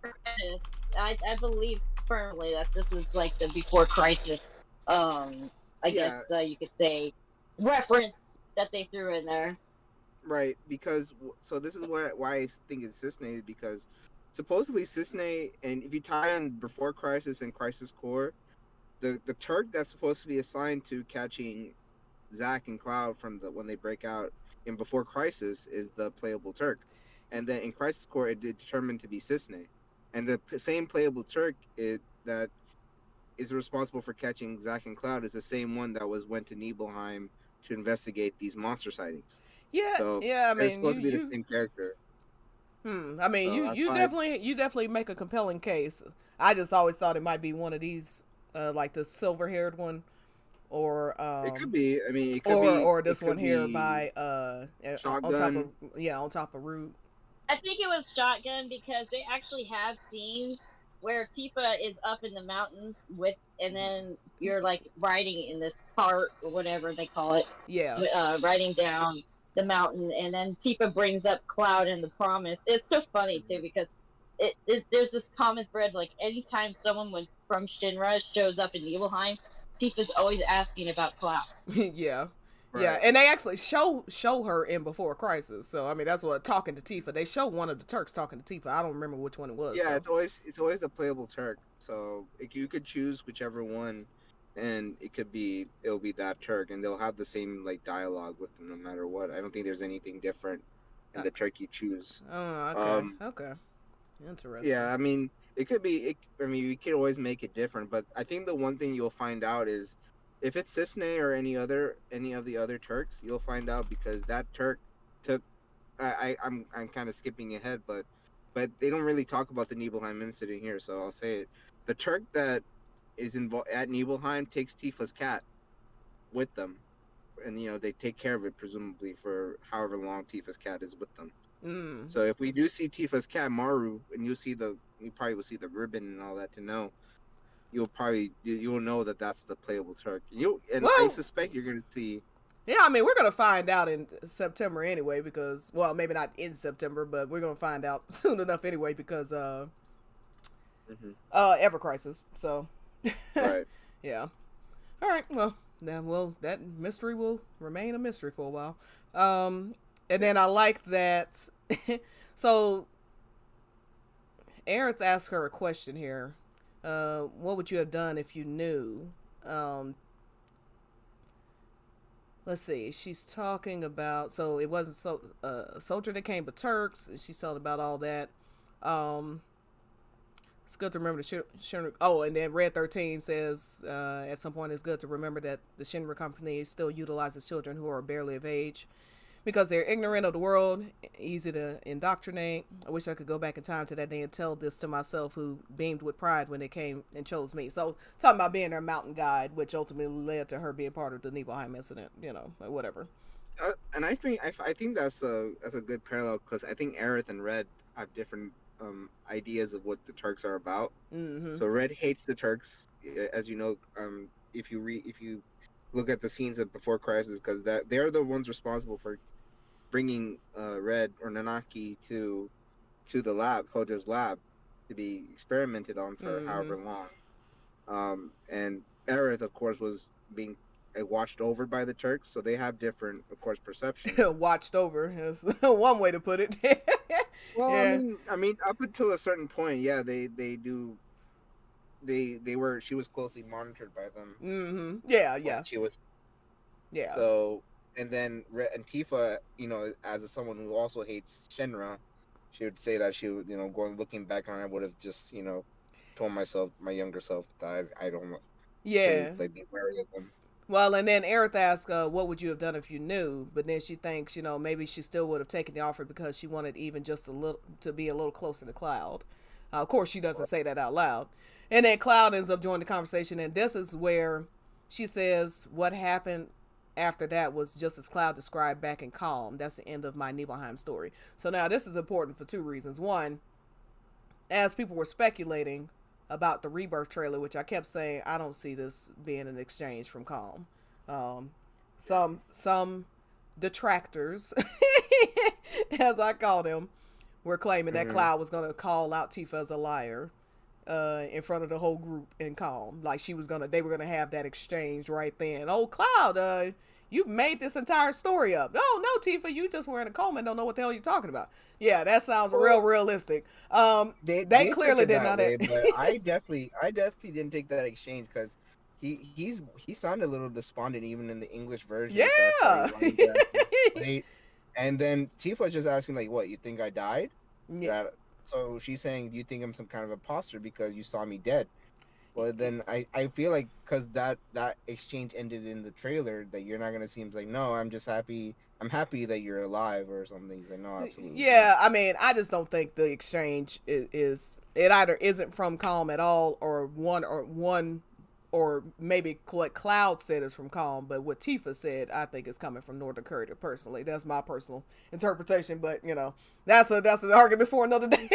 Crisis, I believe firmly that this is like the before Crisis. I guess you could say reference that they threw in there. Right, because so this is why I think it's Cisne, because supposedly Cisne, and if you tie in Before Crisis and Crisis Core, the Turk that's supposed to be assigned to catching Zack and Cloud from when they break out in Before Crisis is the playable Turk, and then in Crisis Core it determined to be Cisne, and the same playable Turk that is responsible for catching Zack and Cloud is the same one that went to Nibelheim to investigate these monster sightings. Yeah, So yeah. I it's mean, supposed to be the same character. I mean, So you that's you why definitely make a compelling case. I just always thought it might be one of these, like the silver-haired one, or it could be. I mean, it could or be. this It one could here be by Shotgun. on top of Root. I think it was Shotgun because they actually have scenes where Tifa is up in the mountains and then you're like riding in this cart or whatever they call it, Yeah. riding down the mountain, and then Tifa brings up Cloud and the Promise. It's so funny too because there's this common thread, like anytime someone from Shinra shows up in Nibelheim, Tifa's always asking about Cloud. Yeah. Yeah, Right. and they actually show her in Before Crisis. So I mean, that's what talking to Tifa. They show one of the Turks talking to Tifa. I don't remember which one it was. Yeah, though. it's always the playable Turk. So you could choose whichever one, and it'll be that Turk, and they'll have the same like dialogue with them no matter what. I don't think there's anything different in the Turk you choose. Oh, okay, okay, interesting. Yeah, I mean, it could be. I mean, we could always make it different, but I think the one thing you'll find out is if it's Cisne or any of the other Turks, you'll find out because that Turk took. I'm kind of skipping ahead, but they don't really talk about the Nibelheim incident here, so I'll say it. The Turk that is involved at Nibelheim takes Tifa's cat with them, and they take care of it presumably for however long Tifa's cat is with them. Mm. So if we do see Tifa's cat Maru, and you see you probably will see the ribbon and all that to know. You'll know that that's the playable Turk. And I Well, suspect you're gonna see. yeah, I mean, we're gonna find out in September anyway, because, well, maybe not in September, but we're gonna find out soon enough anyway, because Hmm. Ever Crisis. So, Right. yeah. All right. Well, then, well, that mystery will remain a mystery for a while. And Yeah. then I like that. So, Aerith asked her a question here. What would you have done if you knew? Um, let's see. She's talking about, so it wasn't a soldier that came but Turks. She's talking about all that. Um, it's good to remember the Shinra. Oh, and then Red 13 says at some point it's good to remember that the Shinra company still utilizes children who are barely of age because they're ignorant of the world, easy to indoctrinate. I wish I could go back in time to that day and tell this to myself, who beamed with pride when they came and chose me. So, talking about being their mountain guide, which ultimately led to her being part of the Nibelheim incident, whatever. And I think that's a good parallel because I think Aerith and Red have different ideas of what the Turks are about. Mm-hmm. So Red hates the Turks, as you know. If you look at the scenes of Before Crisis, because that they're the ones responsible for bringing Red or Nanaki to the lab, Hojo's lab, to be experimented on for Mm-hmm. however long. And Aerith, of course, was being watched over by the Turks, so they have different, of course, perceptions. Watched over is one way to put it. Well, Yeah. I mean, up until a certain point, yeah, they do. They were She was closely monitored by them Mm-hmm. Yeah, when yeah. she was Yeah. so. And then and Tifa, as someone who also hates Shenra, she would say that she would, going looking back on it, would have just, told myself, my younger self, that I don't Yeah. shouldn't like be wary of them. Well, and then Aerith asks, what would you have done if you knew? But then she thinks, maybe she still would have taken the offer because she wanted even just a little to be a little closer to Cloud. Of course, she doesn't say that out loud. And then Cloud ends up joining the conversation, and this is where she says what happened after that was just as Cloud described back in Calm. That's the end of my Nibelheim story. So now this is important for two reasons. One, as people were speculating about the Rebirth trailer, which I kept saying I don't see this being an exchange from Calm. Um, some detractors, as I call them, were claiming that Hmm. Cloud was going to call out Tifa as a liar in front of the whole group in Calm. Like they were gonna have that exchange right then. Oh, Cloud, you made this entire story up. Oh no, Tifa, you just were in a coma and don't know what the hell you're talking about. Yeah, that sounds real Well, realistic. They they took clearly it did that not. way, but I definitely didn't take that exchange because he sounded a little despondent even in the English version. So I started Yeah. running back late, and then Tifa's just asking like, "What, you think I died?" Yeah. That So she's saying, "Do you think I'm some kind of imposter because you saw me dead?" Well, then I feel like because that exchange ended in the trailer, that you're not gonna see him like, "No, I'm just happy. I'm happy that you're alive," or something. He's like, "No, absolutely not." Yeah, I mean, I just don't think the exchange is it either isn't from Calm at all, or one, or maybe what Cloud said is from Calm, but what Tifa said, I think, is coming from Northern Courier. Personally, that's my personal interpretation. But that's an argument for another day.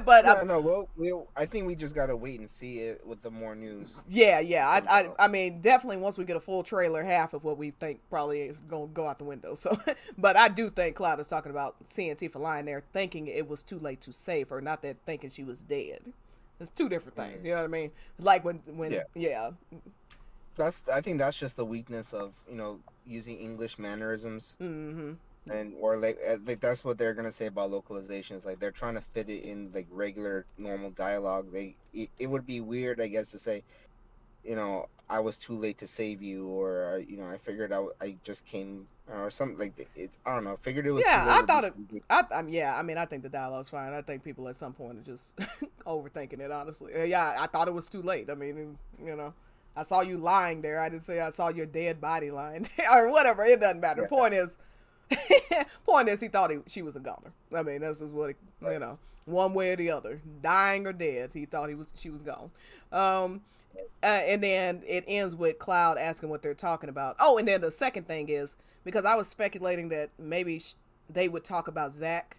but No, no. Well, I think we just gotta wait and see it with the more news yeah, yeah. that I, comes I, out. I mean, definitely once we get a full trailer, half of what we think probably is going to go out the window. So, but I do think Cloud is talking about seeing Tifa lying there, thinking it was too late to save her, not that thinking she was dead. It's two different things. Mm. You know what I mean? Like Yeah, yeah, I think that's just the weakness of using English mannerisms, mm-hmm. and or like that's what they're gonna say about localizations. Like they're trying to fit it in like regular normal dialogue. It would be weird, I guess, to say, I was too late to save you, or I figured out I just came, or something like it. I don't know. Figured it was too Yeah, late I would be thought it. something. Yeah, I mean, I think the dialogue's fine. I think people at some point are just overthinking it. Honestly, yeah, I thought it was too late. I mean, I saw you lying there. I didn't say I saw your dead body lying there or whatever. It doesn't matter. Yeah, Point is, he thought she was a goner. I mean, this is what right. one way or the other, dying or dead. He thought she was gone. Um, and then it ends with Cloud asking what they're talking about. Oh, and then the second thing is because I was speculating that maybe they would talk about Zach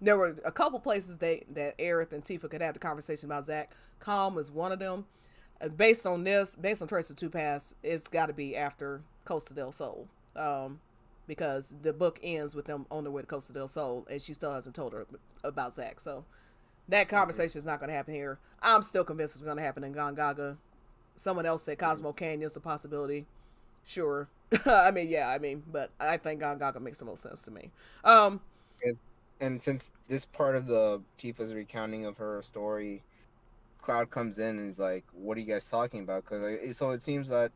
There were a couple places that Aerith and Tifa could have the conversation about Zach. Calm was one of them. Based on this, based on Tracer Two Pass, it's got to be after Costa del Sol, because the book ends with them on their way to Costa del Sol, and she still hasn't told her about Zach. So that Mm-hmm. conversation is not going to happen here. I'm still convinced it's going to happen in Gongaga. Someone else said Mm-hmm. Cosmo Canyon's a possibility. Sure. I mean, yeah, but I think Gongaga makes the most sense to me. Um, And, and since this part of the Tifa's recounting of her story, Cloud comes in and is like, "What are you guys talking about?" Because so it seems that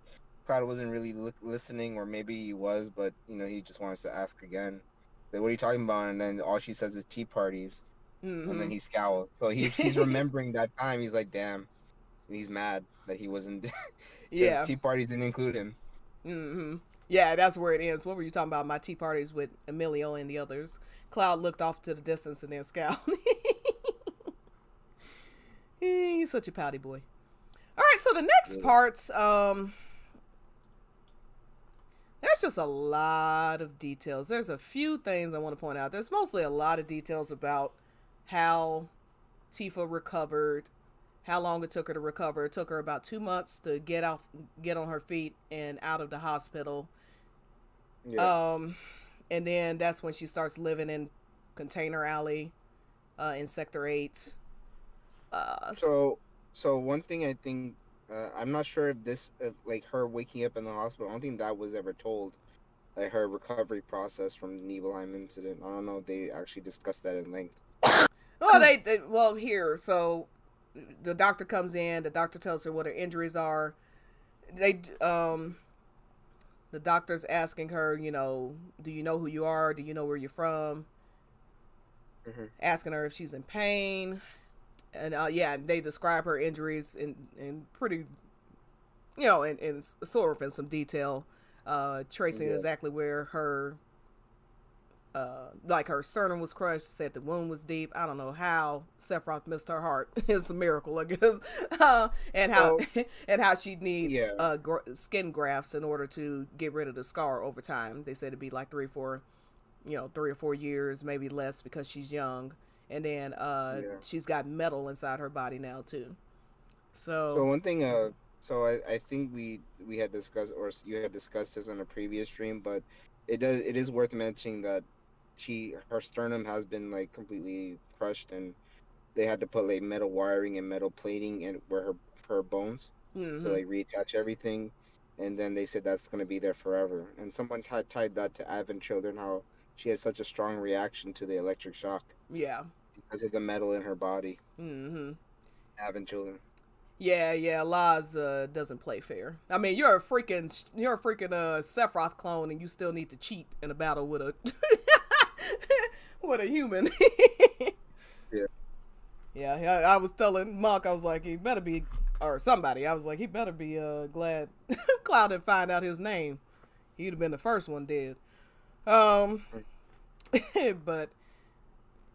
Cloud wasn't really listening, or maybe he was, but he just wants to ask again. Like, what are you talking about? And then all she says is tea parties, and then mm-hmm. he scowls. So he's remembering that time. He's like, "Damn," and he's mad that he wasn't because Yeah. tea parties didn't include him. Mm-hmm. Yeah, that's where it ends. What were you talking about? My tea parties with Emilio and the others. Cloud looked off to the distance and then scowled. He's such a pouty boy. All right, so the next Yeah. parts, there's just a lot of details. There's a few things I want to point out. There's mostly a lot of details about how Tifa recovered, how long it took her to recover. It took her about 2 months to get on her feet and out of the hospital. Yeah. Um, and then that's when she starts living in Container Alley, in Sector 8. Uh, So one thing I think, I'm not sure if like her waking up in the hospital, I don't think that was ever told. Like her recovery process from the Nibelheim incident. I don't know if they actually discussed that in length. well, well, here, so the doctor comes in. The doctor tells her what her injuries are. They the doctor's asking her, do you know who you are? Do you know where you're from? Hmm. Asking her if she's in pain. And yeah, they describe her injuries in pretty, in sort of in some detail, tracing Yeah. exactly where her, like her sternum was crushed. Said the wound was deep. I don't know how Sephiroth missed her heart. It's a miracle, I guess. And how So and how she needs yeah, skin grafts in order to get rid of the scar over time. They said it'd be like 3 or 4 years, maybe less because she's young. And then yeah. she's got metal inside her body now too. So So one thing, so I think we had discussed, or you had discussed this on a previous stream, but it is worth mentioning that her sternum has been like completely crushed, and they had to put like metal wiring and metal plating in where her bones to mm-hmm. like reattach everything, and then they said that's gonna be there forever. And someone tied that to Advent Children, how she has such a strong reaction to the electric shock Yeah. because of the metal in her body. Mm-hmm. Advent Children. Yeah. Laz doesn't play fair. I mean, you're a freaking Sephiroth clone, and you still need to cheat in a battle with a with a human. Yeah. Yeah, I was telling Mark, I was like, he better be, or somebody, I was like, he better be glad Cloud didn't find out his name. He'd have been the first one dead. Um, but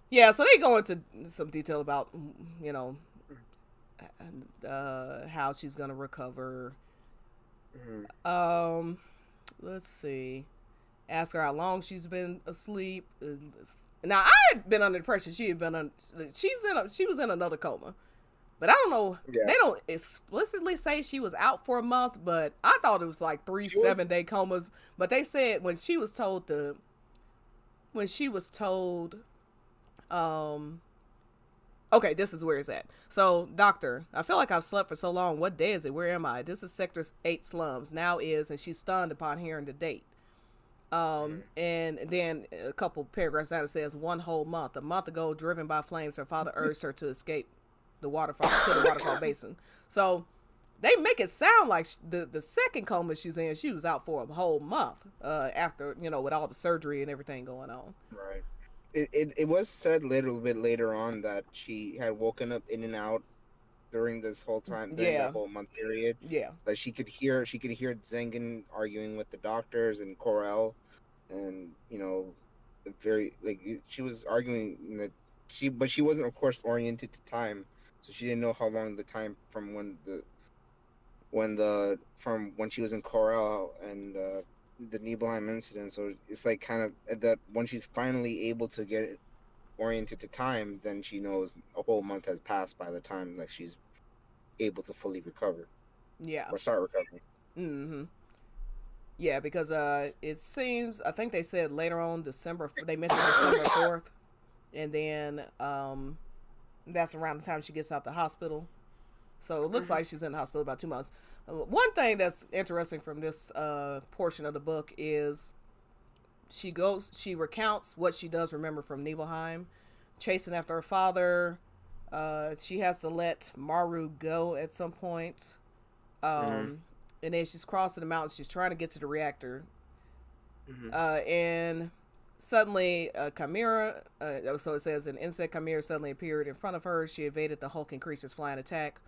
yeah, so they go into some detail about, you know, how she's gonna recover. Mm-hmm. Let's see. Ask her how long she's been asleep. Now I had been under the impression she was in another coma, but I don't know. Yeah. They don't explicitly say she was out for a month, but I thought it was like three She was 7 day comas. But they said when she was told, um, okay, this is where it's at. So, doctor, I feel like I've slept for so long. What day is it? Where am I? This is Sector 8 slums. Now is, and she's stunned upon hearing the date. And then a couple paragraphs down it says 1 whole month. A month ago, driven by flames, her father urged her to escape the waterfall to the waterfall basin. So they make it sound like the second coma she's in, she was out for a whole month. After with all the surgery and everything going on. right. It was said a little bit later on that she had woken up in and out during this whole time, during that Yeah, whole month period. yeah, Like she could hear Zengen arguing with the doctors and Corel, and very like she was arguing that but she wasn't, of course, oriented to time, so she didn't know how long the time from from when she was in Corel and the Nibelheim incident. So it's like kind of that when she's finally able to oriented to time, then she knows a whole month has passed by the time like she's able to fully recover Yeah. or start recovering. Mm-hmm. Yeah, because it seems I think they said later on December. They mentioned December 4th, and then that's around the time she gets out the hospital. So it looks Mm-hmm. like she's in the hospital about 2 months. One thing that's interesting from this portion of the book is she recounts what she does remember from Nibelheim, chasing after her father. She has to let Maru go at some point. Mm-hmm. And then she's crossing the mountains. She's trying to get to the reactor. Mm-hmm. And suddenly, Chimera, so it says, an insect chimera suddenly appeared in front of her. She evaded the hulking creature's flying attack.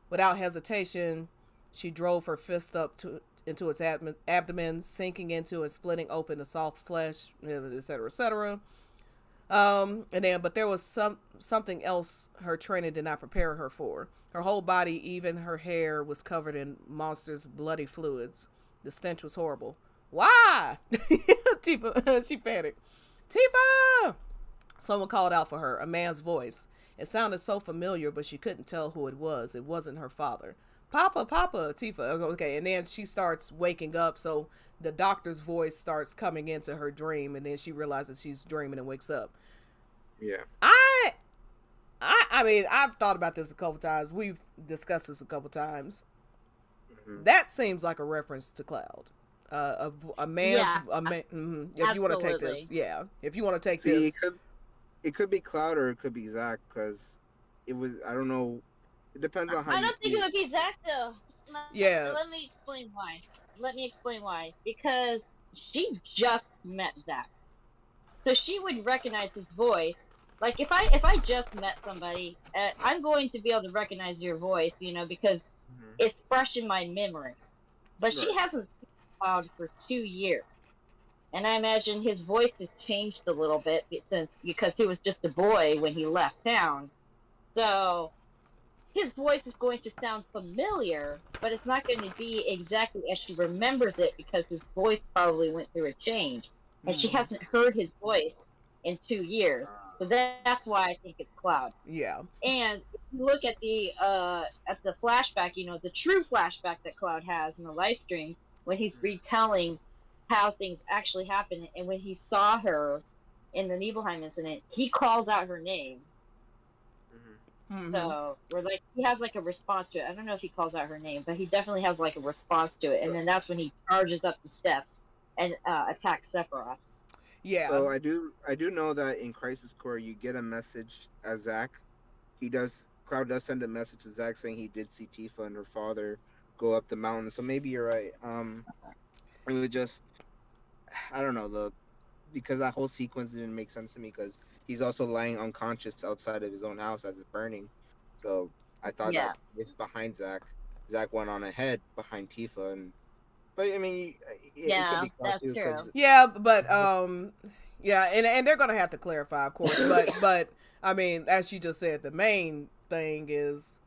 Without hesitation, she drove her fist up into its abdomen, sinking into and splitting open the soft flesh, etc., etc. But there was something else her training did not prepare her for. Her whole body, even her hair, was covered in monster's bloody fluids. The stench was horrible. Why? Tifa, she panicked. Tifa! Someone called out for her, a man's voice. It sounded so familiar, but she couldn't tell who it was. It wasn't her father. Papa, Papa, Tifa. Okay, and then she starts waking up, so the doctor's voice starts coming into her dream, and then she realizes she's dreaming and wakes up. Yeah. I mean, I've thought about this a couple times. We've discussed this a couple times. Mm-hmm. That seems like a reference to Cloud. A man's Yeah, if you want to take absolutely. this, yeah. If you want to take See, this, it could be Cloud or it could be Zach because it was I don't know. It depends on how I you don't think see it it. would be Zach though. yeah, Let me explain why. Let me explain why. Because she just met Zach, so she would recognize his voice. Like if I just met somebody, I'm going to be able to recognize your voice, because Mm-hmm. it's fresh in my memory. But she Right. hasn't seen Cloud for 2 years, and I imagine his voice has changed a little bit since because he was just a boy when he left town. So his voice is going to sound familiar, but it's not going to be exactly as she remembers it because his voice probably went through a change, and she mm, hasn't heard his voice in 2 years. So that's why I think it's Cloud. yeah, And if you look at the flashback, the true flashback that Cloud has in the live stream when he's retelling how things actually happened, and when he saw her in the Nibelheim incident, he calls out her name. Mm-hmm. mm-hmm. So we're like he has like a response to it. I don't know if he calls out her name, but he definitely has like a response to it. And then that's when he charges up the steps and attacks Sephiroth. Yeah, So I do know that in Crisis Core you get a message as Zach. Cloud does send a message to Zach saying he did see Tifa and her father go up the mountain. So maybe you're right. It was just I don't know because that whole sequence didn't make sense to me because he's also lying unconscious outside of his own house as it's burning. So I thought that Yeah, was behind Zach. Zach went on ahead behind Tifa, but I mean, it could yeah, be Cloud that's too true. because yeah, but yeah, and they're gonna have to clarify, of course. But I mean, as you just said, the main thing is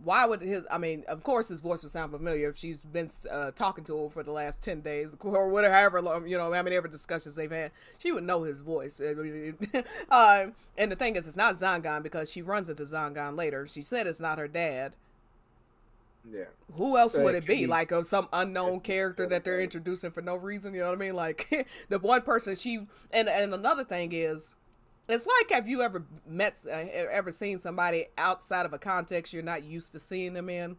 why would his? I mean, of course, his voice would sound familiar if she's been talking to him for the last 10 days or whatever, however long, how many ever discussions they've had. She would know his voice. And the thing is, it's not Zangan because she runs into Zangan later. She said it's not her dad. yeah, Who else so would it it could be? be Like some unknown character that they're right. introducing for no reason? You know what I mean? Like the one person she and another thing is, it's like have you ever ever seen somebody outside of a context you're not used to seeing them in,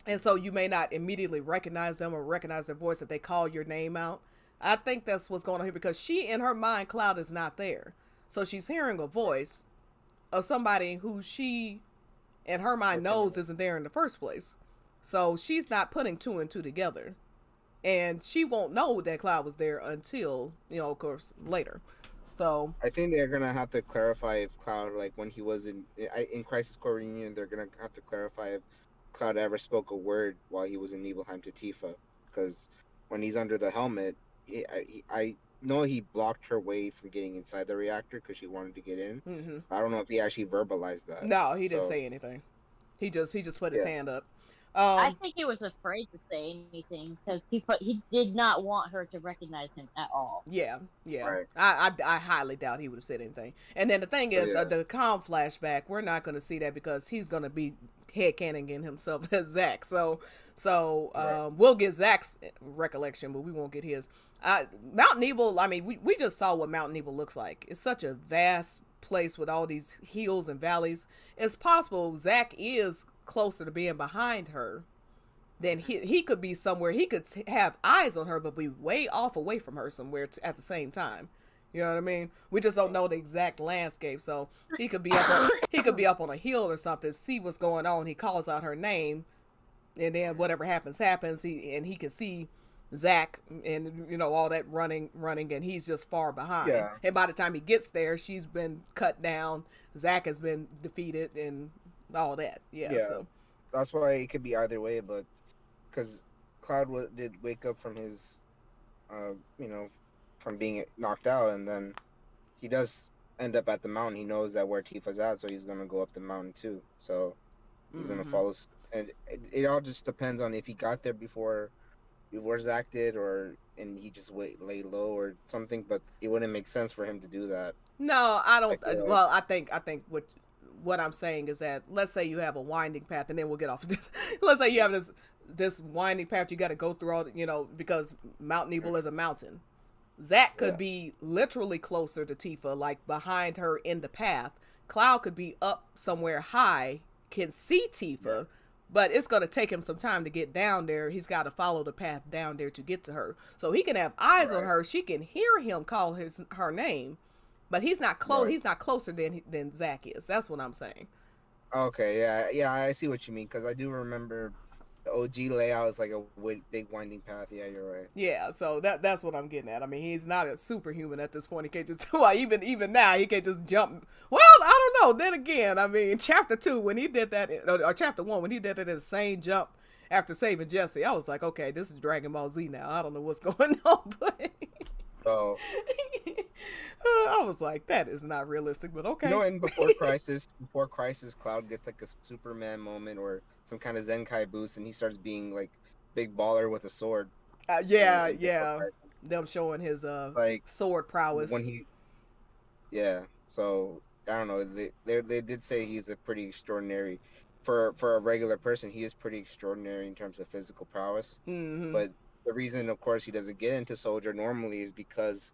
and so you may not immediately recognize them or recognize their voice if they call your name out. I think that's what's going on here because she in her mind Cloud is not there, so she's hearing a voice of somebody who she in her mind knows Recognized. isn't there in the first place. So she's not putting two and two together. And she won't know that Cloud was there until, of course, later. So, I think they're gonna have to clarify if Cloud, like when he was in Crisis Core Reunion, they're gonna have to clarify if Cloud ever spoke a word while he was in Nibelheim to Tifa, because when he's under the helmet, I know he blocked her way from getting inside the reactor because she wanted to get in. mm-hmm. I don't know if he actually verbalized that. No, he didn't So say anything. He just put his yeah, hand up. I Um, think he was afraid to say anything because he did not want her to recognize him at all. yeah, yeah. Right. I highly doubt he would have said anything. And then the thing But is, yeah. the calm flashback, we're not going to see that because he's going to be headcanoning himself as Zach. So Right. we'll get Zach's recollection, but we won't get his. Mount Nebo, I mean, we just saw what Mount Nebo looks like. It's such a vast place with all these hills and valleys. It's possible Zach is closer to being behind her, then he could be somewhere. He could have eyes on her, but be way off away from her somewhere at the same time. You know what I mean? We just don't know the exact landscape. So he could be up on a hill or something, see what's going on. He calls out her name, and then whatever happens. He can see Zach and all that running, and he's just far behind. Yeah. And by the time he gets there, she's been cut down. Zach has been defeated and all that. Yeah. Yeah. So That's why it could be either way, but because Cloud did wake up from his, you know, from being knocked out, and then he does end up at the mountain. He knows that where Tifa's at, so he's gonna go up the mountain too. So he's gonna follow, and it all just depends on if he got there before Zach did, and he just lay low or something. But it wouldn't make sense for him to do that. No, I I don't. feel like, Well, I think what I'm saying is that let's say you have a winding path, and then we'll get off of this. Let's say you have this winding path you got to go through all, because Mount Nebo is a mountain. Zach could Yeah. be literally closer to Tifa, like behind her in the path. Cloud could be up somewhere high, can see Tifa, but it's going to take him some time to get down there. He's got to follow the path down there to get to her. So he can have eyes on Right. her. She can hear him call her name, but he's not close. Right. He's not closer than Zach is. That's what I'm saying. Okay, yeah, I see what you mean, because I do remember the OG layout is like a big winding path. Yeah, you're right. Yeah, so that's what I'm getting at. I mean, he's not a superhuman at this point. He can't just well, even now he can't just jump. Well, I don't know. Then again, I mean, chapter 2 when he did that, or chapter 1 when he did that insane jump after saving Jesse, I was like, okay, this is Dragon Ball Z now. I don't know what's going on, but So, I was like, that is not realistic. But okay. and before Crisis, Cloud gets like a Superman moment or some kind of Zenkai boost, and he starts being like big baller with a sword. Yeah, in Before yeah. Crisis. Them showing his Like sword prowess. when he, yeah. So I don't know. They did say he's a pretty extraordinary, for a regular person. He is pretty extraordinary in terms of physical prowess. Mm-hmm. But the reason, of course, he doesn't get into Soldier normally is because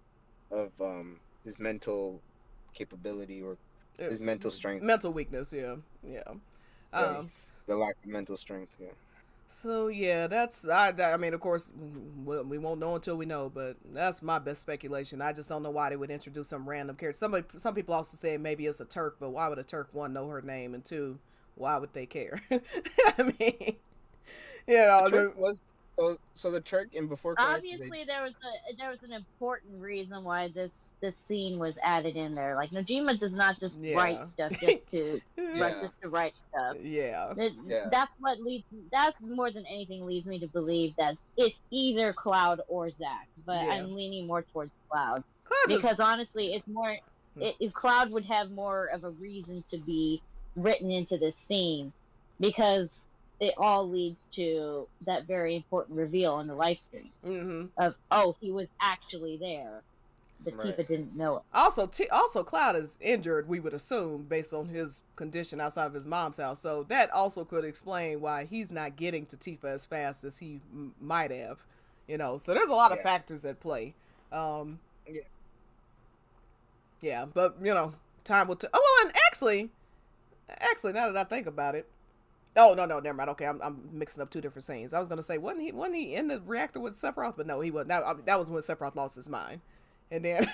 of his mental capability or his mental strength. Mental weakness, yeah. Yeah, the lack of mental strength. Yeah. So yeah, that's I mean, of course, we won't know until we know, but that's my best speculation. I just don't know why they would introduce some random character. Some people also say maybe it's a Turk, but why would a Turk, one, know her name, and two, why would they care? I mean, The Turk was so the Turk in Before Crisis. Obviously, there was an important reason why this scene was added in there. Like Nojima does not just write stuff just to write stuff. Yeah. That's what leads. That more than anything leads me to believe that it's either Cloud or Zach. But I'm leaning more towards Cloud because honestly, it's more. If Cloud would have more of a reason to be written into this scene, because it all leads to that very important reveal in the live stream of he was actually there, but Tifa didn't know it. Also, Cloud is injured. We would assume based on his condition outside of his mom's house, so that also could explain why he's not getting to Tifa as fast as he might have. So there's a lot of factors at play. Yeah, but time will tell. Oh, well, and actually, now that I think about it. Oh, no, never mind. Okay, I'm mixing up two different scenes. I was gonna say, wasn't he in the reactor with Sephiroth? But no, he wasn't. That was when Sephiroth lost his mind, and then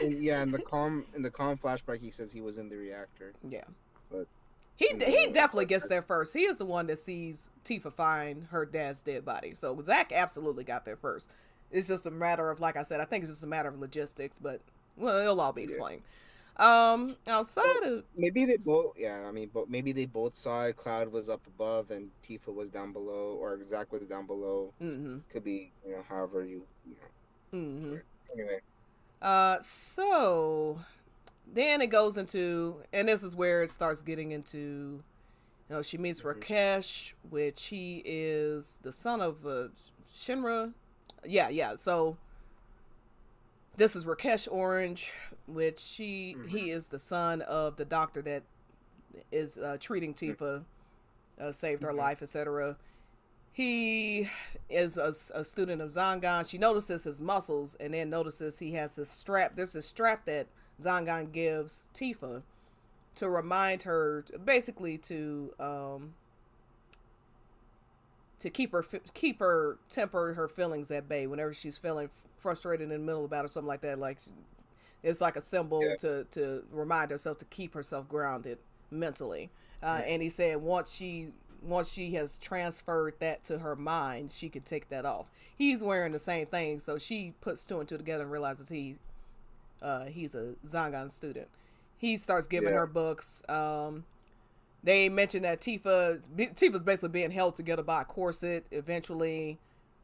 in the calm flashback, he says he was in the reactor. Yeah, but he definitely gets there first. He is the one that sees Tifa find her dad's dead body. So Zach absolutely got there first. It's just a matter of, like I said, I think it's just a matter of logistics, but well, it'll all be explained. Outside of maybe they both, but maybe they both saw it. Cloud was up above and Tifa was down below, or Zach was down below. Could be, however you Anyway. So then it goes into, and this is where it starts getting into You know, she meets Mhm. Rakesh, which he is the son of Shinra. Yeah. So this is Rakesh Orange, which Mhm. he is the son of the doctor that is treating Mhm. Tifa, saved her Mhm. life, etc. He is a student of Zangan. She notices his muscles and then notices he has this strap. There's this strap that Zangan gives Tifa to remind her, basically to keep her temper, her feelings at bay whenever she's feeling frustrated in the middle about or something like that. Like it's like a symbol Yeah. to remind herself to keep herself grounded mentally. Mhm. And he said once she has transferred that to her mind, she can take that off. He's wearing the same thing, so she puts two and two together and realizes he's a Zangan student. He starts giving Yeah. her books. They mentioned that Tifa's basically being held together by a corset. Eventually,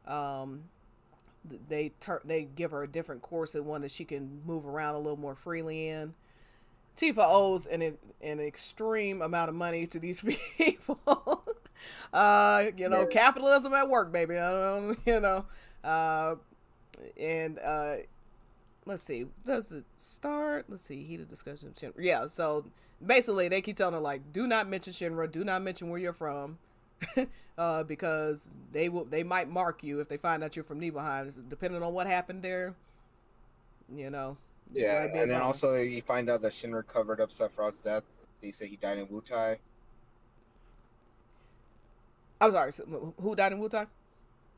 um, they give her a different corset, one that she can move around a little more freely in. Tifa owes an extreme amount of money to these people. Yeah. Capitalism at work, baby. I don't, and let's see, does it start? Let's see, heated discussion of Shinra. Yeah, so basically they keep telling her like, do not mention Shinra, do not mention where you're from, because they might mark you if they find out you're from Nibelheim. Depending on what happened there, you know, it Yeah. might be a And then goner. also you find out that Shinra covered up Sephiroth's death. They say he died in Wutai. I'm sorry, so who died in Wutai?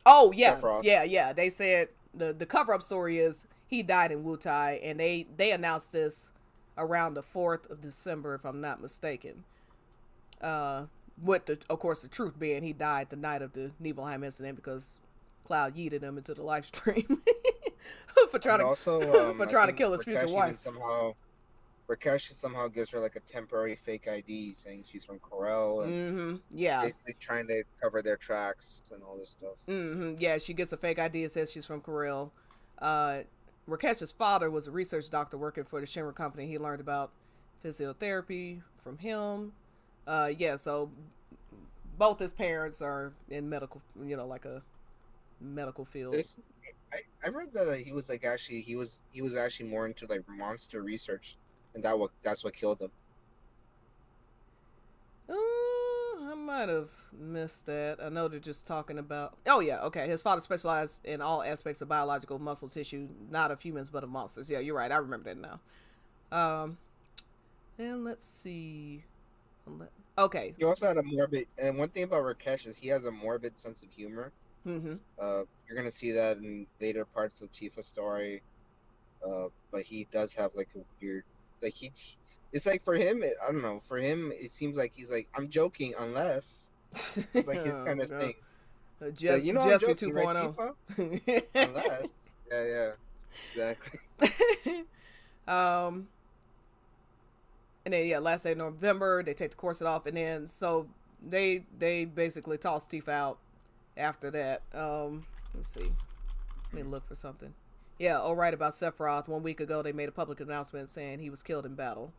Oh yeah, Sephiroth. yeah. They said the cover up story is he died in Wutai, and they announced this around the 4th of December, if I'm not mistaken. Uh, with of course the truth being he died the night of the Nibelheim incident because Cloud yeeted him into the live stream for And trying also, to for I trying to think kill his future wife. Rakesh somehow gives her like a temporary fake ID saying she's from Corel and Mm-hmm. Yeah. basically trying to cover their tracks and all this stuff. Mm-hmm. Yeah, she gets a fake ID that says she's from Corel. Uh, Rakesh's father was a research doctor working for the Shinra company. He learned about physiotherapy from him. Yeah, so both his parents are in medical, like a medical field. This I read that he was like actually he was actually more into like monster research and that's what killed him. I might have missed that. I know they're just talking about. Oh yeah, okay. His father specialized in all aspects of biological muscle tissue, not of humans but of monsters. Yeah, you're right. I remember that now. Um, and let's see. Okay. He also had a morbid, and one thing about Rakesh is he has a morbid sense of humor. Mm-hmm. You're gonna see that in later parts of Tifa's story. But he does have like a weird, like it's like for him, I don't know. For him, it seems like he's like, I'm joking unless it's like his kind Oh of god. thing. Like, I'm Jesse joking, right, 2.0. Tifa? Unless, yeah, yeah, exactly. um, and then yeah, last day of November they take the corset off, and then so they basically toss Tifa out after that. Let's see. Let me look for something. Yeah, oh right, about Sephiroth. 1 week ago they made a public announcement saying he was killed in battle.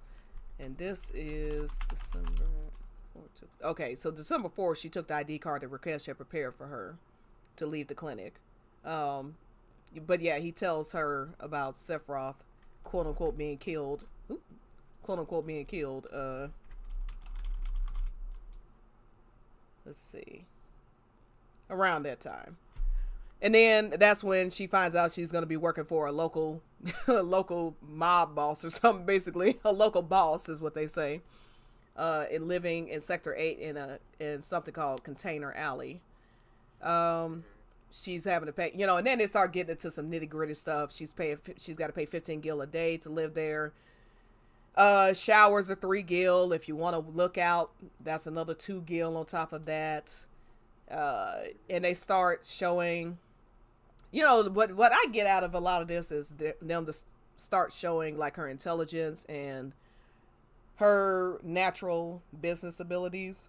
And this is December 4th. Okay, so December 4th, she took the ID card that Rakesh had prepared for her to leave the clinic. Um, but yeah, he tells her about Sephiroth, quote unquote, being killed. Oop, quote unquote, being killed. Let's see. Around that time. And then that's when she finds out she's going to be working for a local a local mob boss or something, basically. A local boss is what they say. And living in Sector 8 in something called Container Alley. Um, she's having to pay, and then they start getting into some nitty gritty stuff. She's got to pay 15 gil a day to live there. Showers are 3 gil. If you want to look out, that's another 2 gil on top of that. And they start showing, what I get out of a lot of this is them to start showing like her intelligence and her natural business abilities.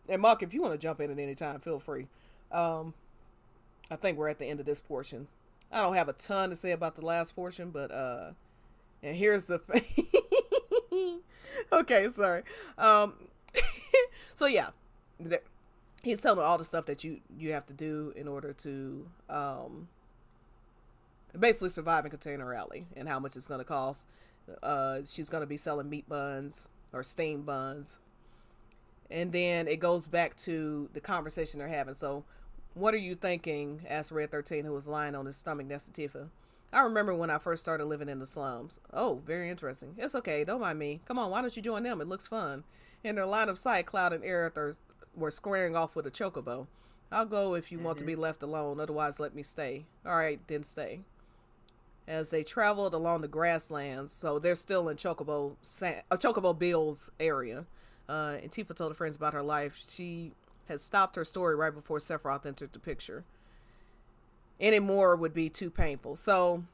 And Mark, if you want to jump in at any time, feel free. I think we're at the end of this portion. I don't have a ton to say about the last portion, but and here's the okay, sorry. So yeah, he's telling her all the stuff that you have to do in order to basically survive in Container Alley and how much it's going to cost. She's going to be selling meat buns or steamed buns. And then it goes back to the conversation they're having. So, what are you thinking? Asked Red 13, who was lying on his stomach next to Tifa. I remember when I first started living in the slums. Oh, very interesting. It's okay. Don't mind me. Come on, why don't you join them? It looks fun. In their line of sight, Cloud and Aerith were squaring off with a chocobo. I'll go if you want to be left alone. Otherwise, let me stay. All right, then stay. As they traveled along the grasslands, so they're still in Chocobo Bill's area. And Tifa told her friends about her life. She had stopped her story right before Sephiroth entered the picture. Any more would be too painful. So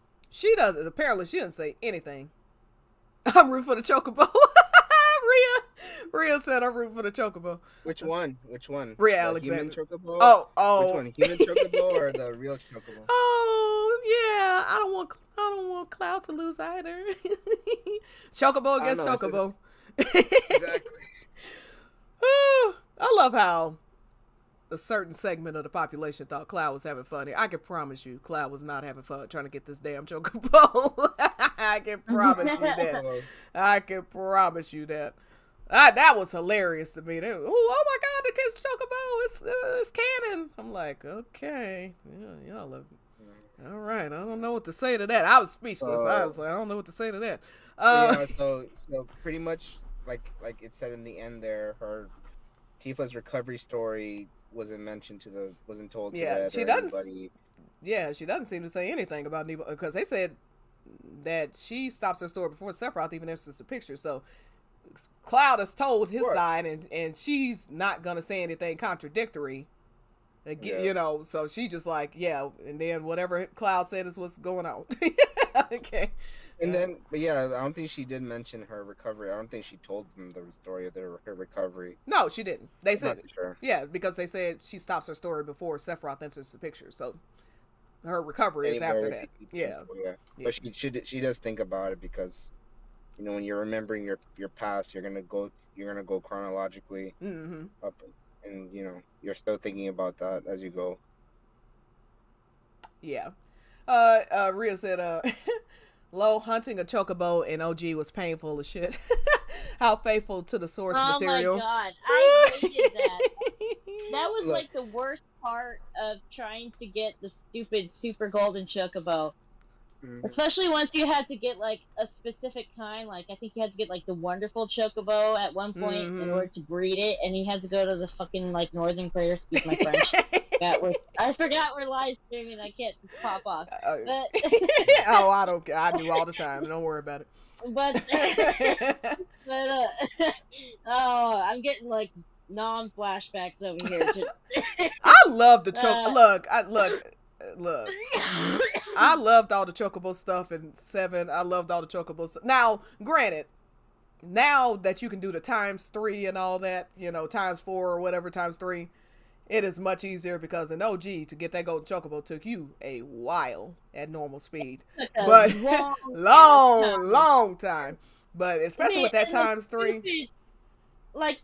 apparently she didn't say anything. I'm rooting for the Chocobo. Rhea said I'm rooting for the Chocobo. Which one? Rhea the Alexander. Human Chocobo? Oh. Which one? Human Chocobo or the real Chocobo? Oh yeah. I don't want Cloud to lose either. Chocobo against Chocobo. Exactly. I love how a certain segment of the population thought Cloud was having fun. I can promise you Cloud was not having fun trying to get this damn Chocobo. I can promise you that. I can promise you that. That was hilarious to me. Oh my God, the kid's Chocobo. It's canon. I'm like, okay. Yeah, y'all look. All right. I don't know what to say to that. I was speechless. I was like, I don't know what to say to that. So pretty much like it said in the end there, Tifa's recovery story wasn't told to Red she or doesn't. anybody. Yeah, she doesn't seem to say anything about Nebo because they said that she stops her story before Sephiroth even enters the picture. So Cloud has told his side, and she's not gonna say anything contradictory. You know, so she just like, yeah, and then whatever Cloud said is what's going on. Okay. And then, but yeah, I don't think she did mention her recovery. I don't think she told them the story of her recovery. No, she didn't. They said, sure. Yeah, because they said she stops her story before Sephiroth enters the picture. So her recovery is after that. Yeah. But she does think about it because, you know, when you're remembering your past, you're gonna go chronologically up, and you know you're still thinking about that as you go. Yeah. Rhea said, Lo, hunting a chocobo in OG was painful as shit. How faithful to the source material. Oh my God, I hated that. That was like the worst part of trying to get the stupid super golden chocobo. Especially once you had to get like a specific kind, like I think you had to get like the wonderful chocobo at one point in order to breed it, and you had to go to the fucking like northern prayer, excuse my French. I forgot we're live streaming. I can't pop off. But oh, I don't. I do all the time. Don't worry about it. But oh, I'm getting like non-flashbacks over here. I love the Look, I loved all the chocobo stuff in 7. I loved all the chocobo stuff. Now, granted, now that you can do the ×3 and all that, you know, ×4 or whatever, ×3, it is much easier because in OG, to get that golden chocobo took you a while at normal speed. But long time. But especially with that ×3. Like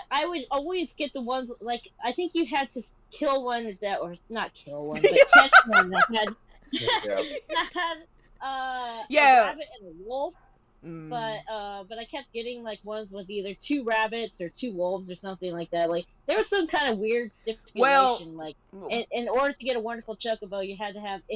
I would always get the ones, like, I think you had to kill one that, or not kill one, but catch one that had, a rabbit and a wolf. But I kept getting like ones with either 2 rabbits or 2 wolves or something like that. Like there was some kind of weird stipulation. Like in order to get a wonderful chocobo, it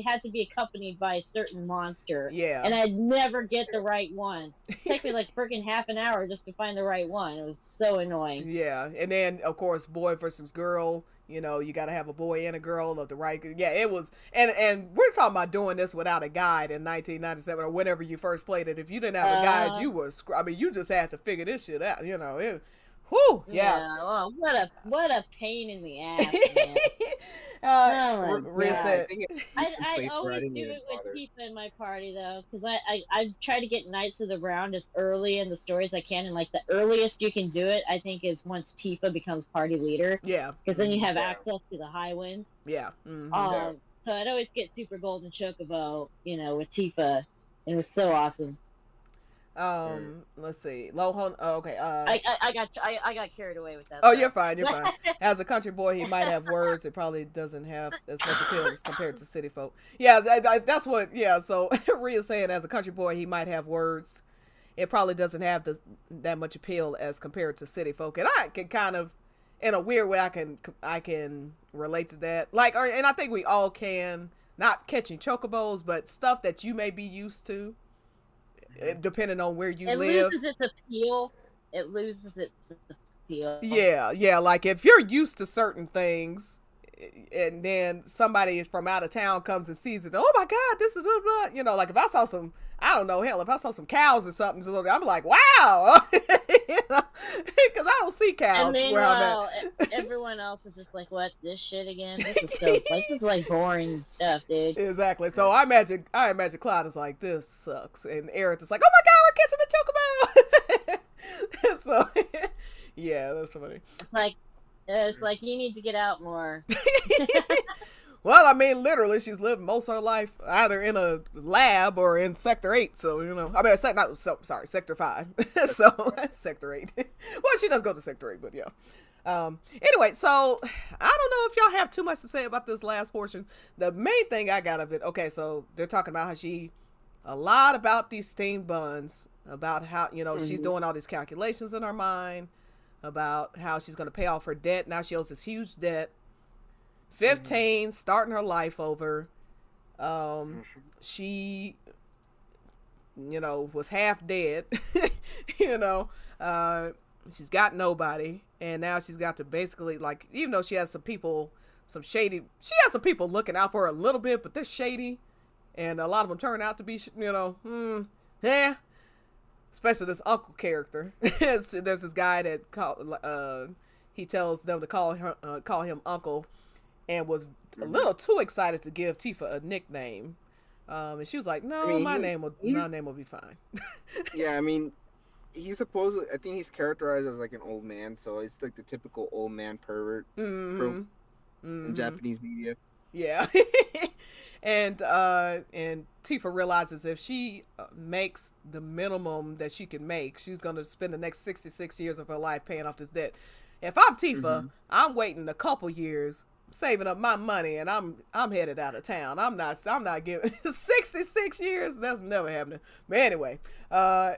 had to be accompanied by a certain monster. Yeah. And I'd never get the right one. It took me like freaking half an hour just to find the right one. It was so annoying. Yeah, and then of course boy versus girl. You know, you got to have a boy and a girl of the right. Yeah, it was. And we're talking about doing this without a guide in 1997 or whenever you first played it. If you didn't have a guide, you just had to figure this shit out. You know, yeah. Oh, what a pain in the ass, man. I always do it with Tifa in my party though, because I try to get Knights of the Round as early in the story as I can, and like the earliest you can do it, I think, is once Tifa becomes party leader. Yeah. Because then you have access to the High Wind. Yeah. So I'd always get Super Golden Chocobo, you know, with Tifa, and it was so awesome. Or Let's see. Low. Oh, okay. I got carried away with that. Oh, you're Sorry. fine. You're fine. As a country boy, he might have words. It probably doesn't have as much appeal as compared to city folk. Yeah, that's what. Yeah. So Rhea's saying, as a country boy, he might have words. It probably doesn't have that much appeal as compared to city folk, and I can kind of, in a weird way, I can relate to that. And I think we all can. Not catching chocobos, but stuff that you may be used to, depending on where you It live. loses its appeal. It loses its appeal. Yeah. Like if you're used to certain things, and then somebody from out of town comes and sees it, oh my God, this is what. Like if I saw some, I don't know, hell, if I saw some cows or something, I'm like, wow, because I don't see cows And where I'm meanwhile, at. everyone else is just like, "What? This shit again? This is like boring stuff, dude." Exactly. So I imagine Cloud is like, this sucks, and Aerith is like, oh my God, we're catching a chocobo. So yeah, that's funny. It's like you need to get out more. Well, I mean, literally, she's lived most of her life either in a lab or in Sector 8. So, I mean, Sector 5. So, Sector 8. Well, she does go to Sector 8, but yeah. Anyway, so I don't know if y'all have too much to say about this last portion. The main thing I got of it, okay, so they're talking about how a lot about these steamed buns, about how, she's doing all these calculations in her mind, about how she's going to pay off her debt. Now she owes this huge debt. 15, starting her life over. She, was half dead. you know, she's got nobody, and now she's got to basically, like, even though she has she has some people looking out for her a little bit, but they're shady, and a lot of them turn out to be, yeah. Especially this uncle character. There's this guy that he tells them to call him uncle, and was a little too excited to give Tifa a nickname. And she was like, "No, I mean, my name will be fine." yeah, I mean, I think he's characterized as like an old man, so it's like the typical old man pervert trope in Japanese media. Yeah. and Tifa realizes if she makes the minimum that she can make, she's going to spend the next 66 years of her life paying off this debt. If I'm Tifa, I'm waiting a couple years, saving up my money, and I'm headed out of town. I'm not giving 66 years. That's never happening. But anyway, I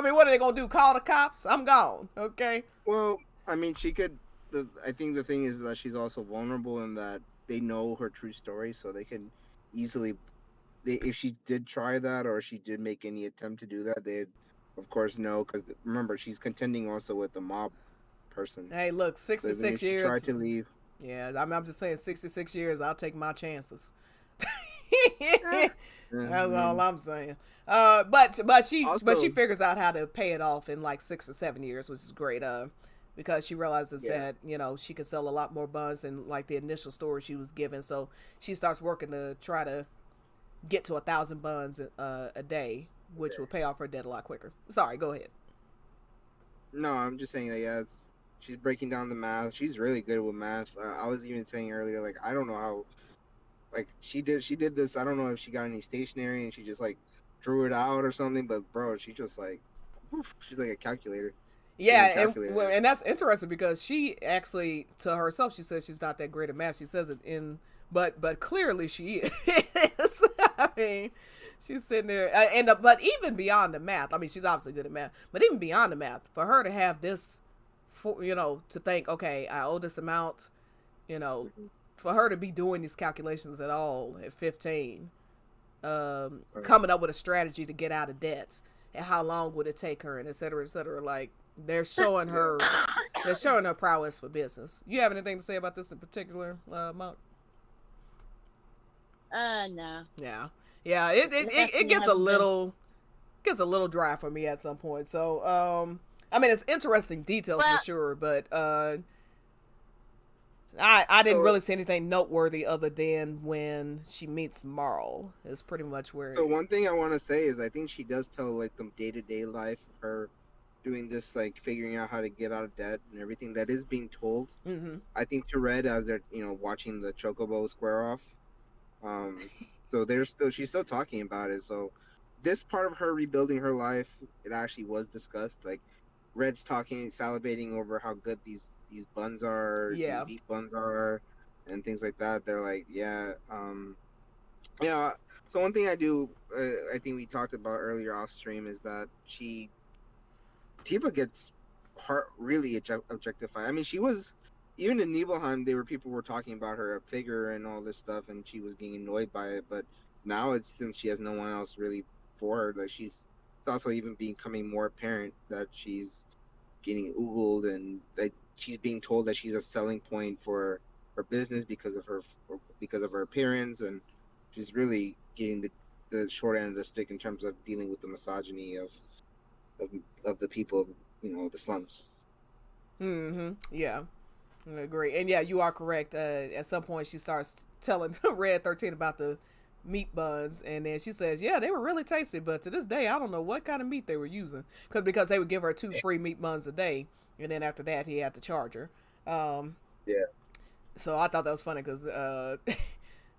mean, what are they gonna do? Call the cops? I'm gone. Okay. Well, I mean, I think the thing is that she's also vulnerable in that they know her true story, so they can easily, if she did try that or she did make any attempt to do that, they'd of course know, because remember, she's contending also with the mob person. Hey, look, So even 66 if she years. tried to leave, Yeah, I'm just saying, 66 years, I'll take my chances. I That's all mean, I'm saying. But she also, figures out how to pay it off in like 6 or 7 years, which is great. Because she realizes yeah, that she can sell a lot more buns than like the initial story she was given. So she starts working to try to get to 1,000 buns a day, which will pay off her debt a lot quicker. Sorry, go ahead. no, I'm just saying that she's breaking down the math. She's really good with math. I was even saying earlier, like, I don't know how, like, she did this. I don't know if she got any stationery and she just like drew it out or something. But bro, she just like, she's like a calculator. She's a Yeah, calculator. and that's interesting because she actually, to herself, she says she's not that great at math. She says it but clearly she is. I mean, she's sitting there, but even beyond the math, I mean, she's obviously good at math, but even beyond the math, for her to have this, to think, okay, I owe this amount, you know, for her to be doing these calculations at all at 15, Right. coming up with a strategy to get out of debt, and how long would it take her, and et cetera, et cetera. Like, they're showing Yeah. her, prowess for business. You have anything to say about this in particular, Monk? No. Yeah. It gets a little dry for me at some point. So, I mean, it's interesting details Well, for sure, but I didn't So really see anything noteworthy other than when she meets Marl. Is pretty much where. so one thing I want to say is I think she does tell like the day-to-day life of her doing this, like figuring out how to get out of debt and everything that is being told. Mm-hmm. I think to Red as they're watching the chocobo square off. So she's still talking about it. So this part of her rebuilding her life, it actually was discussed. Like Red's talking, salivating over how good these buns are, these Yeah. meat buns are, and things like that. They're like, yeah, yeah. So one thing I think we talked about earlier off stream is that Tifa gets really objectified. I mean, she was even in Nibelheim. People were talking about her figure and all this stuff, and she was getting annoyed by it. But now it's since she has no one else really for her, like it's also even becoming more apparent that she's getting oogled and that she's being told that she's a selling point for her business because of her appearance, and she's really getting the short end of the stick in terms of dealing with the misogyny of, of the people of the slums. Mm-hmm. Yeah. I agree. And yeah, you are correct. At some point, she starts telling Red 13 about the meat buns, and then she says, "Yeah, they were really tasty, but to this day, I don't know what kind of meat they were using, because they would give her 2 free meat buns a day, and then after that, he had to charge her." Um, Yeah, so I thought that was funny because,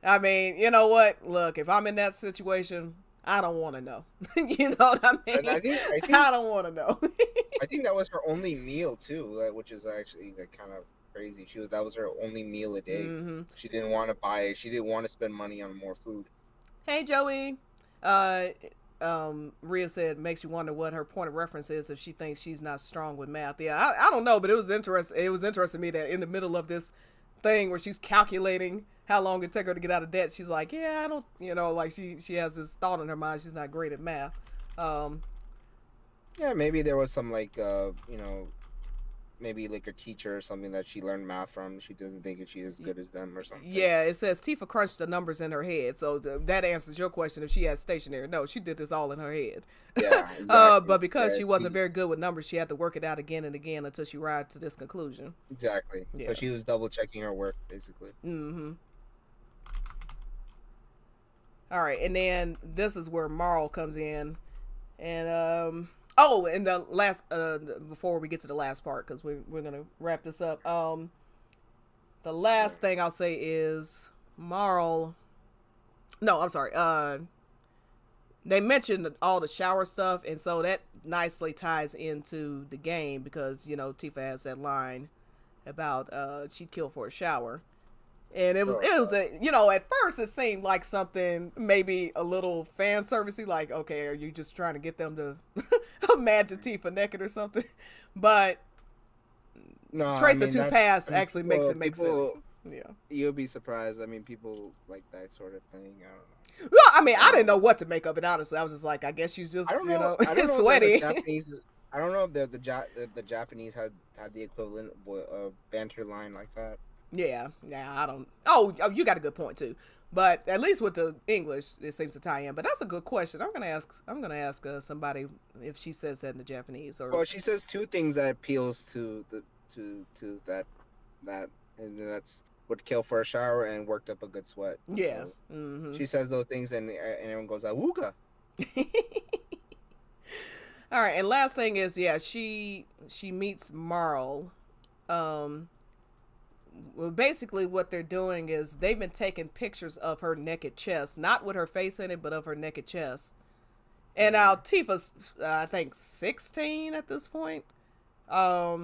I mean, you know what? Look, if I'm in that situation, I don't want to know. You know what I and mean? I don't want to know. I think that was her only meal too, which is actually like kind of crazy. That was her only meal a day. Mm-hmm. She didn't want to buy it. She didn't want to spend money on more food. Hey, Joey. Uh, Rhea said makes you wonder what her point of reference is if she thinks she's not strong with math. Yeah, I don't know, but it was interesting. It was interesting to me that in the middle of this thing where she's calculating how long it took her to get out of debt, she's like, yeah, I don't, like she has this thought in her mind she's not great at math. Um, Yeah, maybe there was some like maybe like a teacher or something that she learned math from. She doesn't think she's as good as them or something. yeah, it says Tifa crunched the numbers in her head, so that answers your question if she has stationary. No, she did this all in her head. Yeah, exactly. But because Yeah, she wasn't very good with numbers, she had to work it out again and again until she arrived to this conclusion. exactly. So Yeah. she was double checking her work basically. Mm-hmm. All right, and then this is where Marl comes in, and oh, and the last before we get to the last part, because we're gonna wrap this up. The last thing I'll say is Marl. No, I'm sorry. They mentioned all the shower stuff, and so that nicely ties into the game because Tifa has that line about she'd kill for a shower. And it was at first it seemed like something maybe a little fan servicey, like, okay, are you just trying to get them to imagine Tifa naked or something? But No, Trace the Two Pass actually makes it make sense. Yeah. You'll be surprised. I mean, people like that sort of thing. I don't know. Well, I mean, I didn't know what to make of it. Honestly, I was just like, I guess she's just I don't know. I don't know sweaty. If the Japanese. I don't know if the Japanese had the equivalent of banter line like that. Yeah, I don't. Oh, you got a good point too. But at least with the English, it seems to tie in. But that's a good question. I'm gonna ask somebody if she says that in the Japanese or. Well, she says two things that appeals to that, and that's would kill for a shower and worked up a good sweat. Yeah. So Mm-hmm. she says those things, and everyone goes awooga. All right, and last thing is, yeah, she meets Marl. Well, basically, what they're doing is they've been taking pictures of her naked chest, not with her face in it, but of her naked chest. And now Tifa's, I think, 16 at this point. Yeah.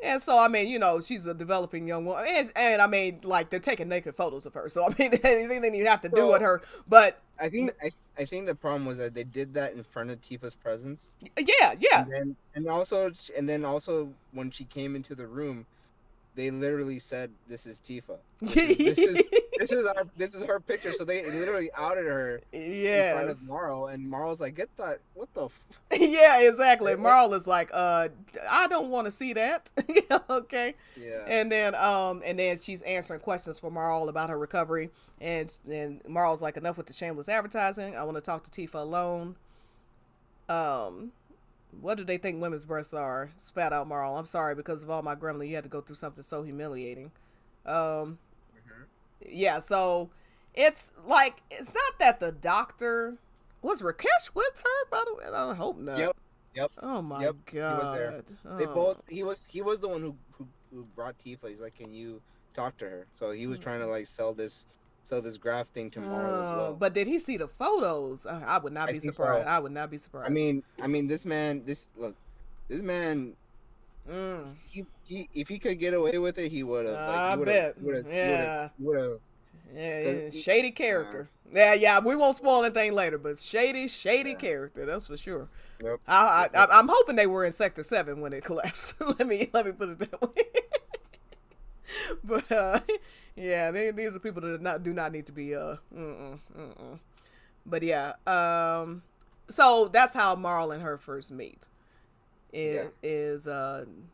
And so, I mean, she's a developing young woman. And I mean, like, they're taking naked photos of her. So, I mean, anything you have to do with her. But I think the problem was that they did that in front of Tifa's presence. yeah. And then also when she came into the room, they literally said, "This is Tifa. This is her picture." So they literally outed her in front of Marl, and Marl's like, "Get that? What the?" Yeah, exactly. Marl is like, I don't want to see that." Okay. Yeah. And then she's answering questions for Marl about her recovery, and Marl's like, "Enough with the shameless advertising. I want to talk to Tifa alone." What do they think women's breasts are? Spat out Marl. I'm sorry, because of all my grumbling, you had to go through something so humiliating. Yeah, so it's like, it's not that the doctor was Rakesh with her, by the way. I hope not. Yep. Oh my god. He was there. Oh. They both. He was the one who brought Tifa. He's like, "Can you talk to her?" So he was trying to like sell this sell this graph thing to Marl as well. But did he see the photos? I would not I be think surprised. so. I would not be I surprised. mean, I mean, this man, this man, Mm, if he could get away with it, he would have. Like, I bet. he would have, Yeah. he would have. Yeah, Cause yeah, he, shady character. Yeah, yeah. We won't spoil anything later, but shady yeah, character. That's for sure. yep, I, yep, I yep. I'm hoping they were in Sector 7 when it collapsed. Let me put it that way. But yeah, these are people that do not need to be But yeah, so that's how Marl and her first meet. Yeah, Is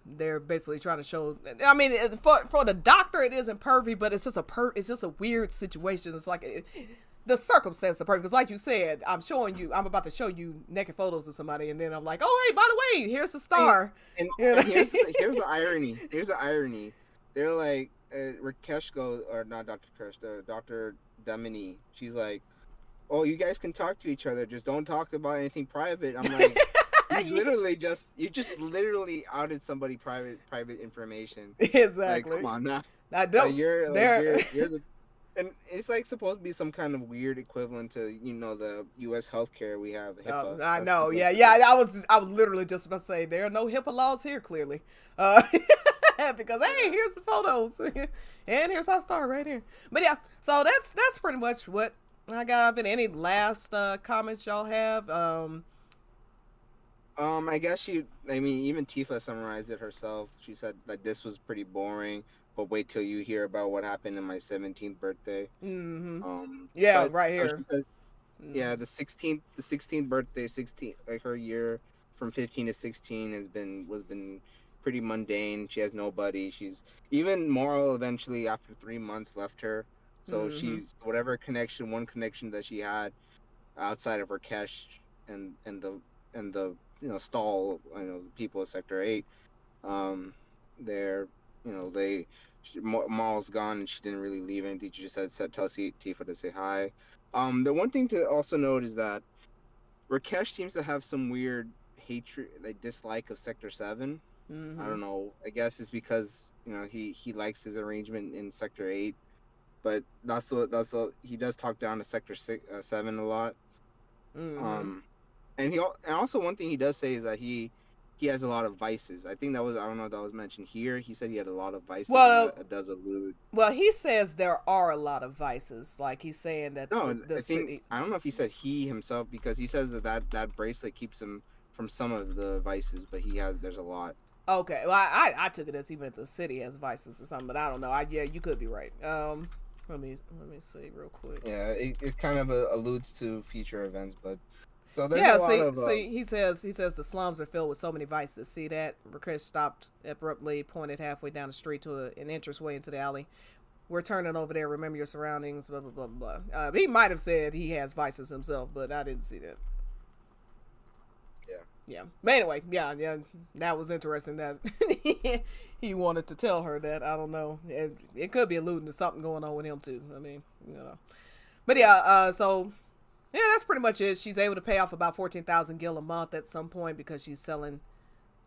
they're basically trying to show. I mean, for the doctor, it isn't perfect, but it's just it's just a weird situation. It's like the circumstances are perfect because, like you said, I'm about to show you naked photos of somebody, and then I'm like, oh hey, by the way, here's the and star. You know? here's the irony. Here's the irony. They're like, Rakesh goes, or not Doctor Kirsch, the Doctor Damini. She's like, oh, you guys can talk to each other, just don't talk about anything private. I'm like, you just literally outed somebody private information. Like, come Exactly. on now. I don't. There. You're the and it's like supposed to be some kind of weird equivalent to, the US healthcare we have, HIPAA. I That's know. what Yeah, it yeah. is. I was literally just about to say there are no HIPAA laws here, clearly, uh, because hey, Yeah. here's the photos, and here's our star right here. But yeah, so that's pretty much what I got of it. Any last comments y'all have? I guess I mean, even Tifa summarized it herself. She said like this was pretty boring, but wait till you hear about what happened in my 17th birthday. Mm-hmm. Um, Yeah, but right so she here. says, Mm-hmm. yeah, the 16th birthday, 16, like her year from 15 to 16 has been pretty mundane. She has nobody. She's even Moral eventually after 3 months left her. So Mm-hmm. she whatever one connection that she had outside of Rakesh and the stall people of Sector 8, um they're they Marl's gone and she didn't really leave anything. She just said tell Tifa to say hi. The one thing to also note is that Rakesh seems to have some weird hatred, like dislike of Sector 7. I Mm-hmm. don't know. I guess it's because he likes his arrangement in Sector 8, but he does talk down to Sector 7 a lot. Mm-hmm. Um, and also one thing he does say is that he has a lot of vices. I think that was I don't know if that was mentioned here. He said he had a lot of vices, and Well, that does allude. well, he says there are a lot of vices. Like he's saying that No, the I think city. I don't know if he said he himself because he says that bracelet keeps him from some of the vices, but there's a lot. Okay, well, I took it as he meant the city has vices or something, but I don't know. Yeah, you could be right. Let me see real quick. Yeah, it kind of alludes to future events, but so there's a Yeah, lot of see, he says the slums are filled with so many vices. See that? Rakesh stopped abruptly, pointed halfway down the street to an entranceway into the alley. We're turning over there. Remember your surroundings. Blah blah blah blah. He might have said he has vices himself, but I didn't see that. yeah. Yeah. But anyway, yeah. That was interesting that he wanted to tell her that. I don't know. It could be alluding to something going on with him too. I mean, you know. But yeah. So yeah, that's pretty much it. She's able to pay off about 14,000 gil a month at some point because she's selling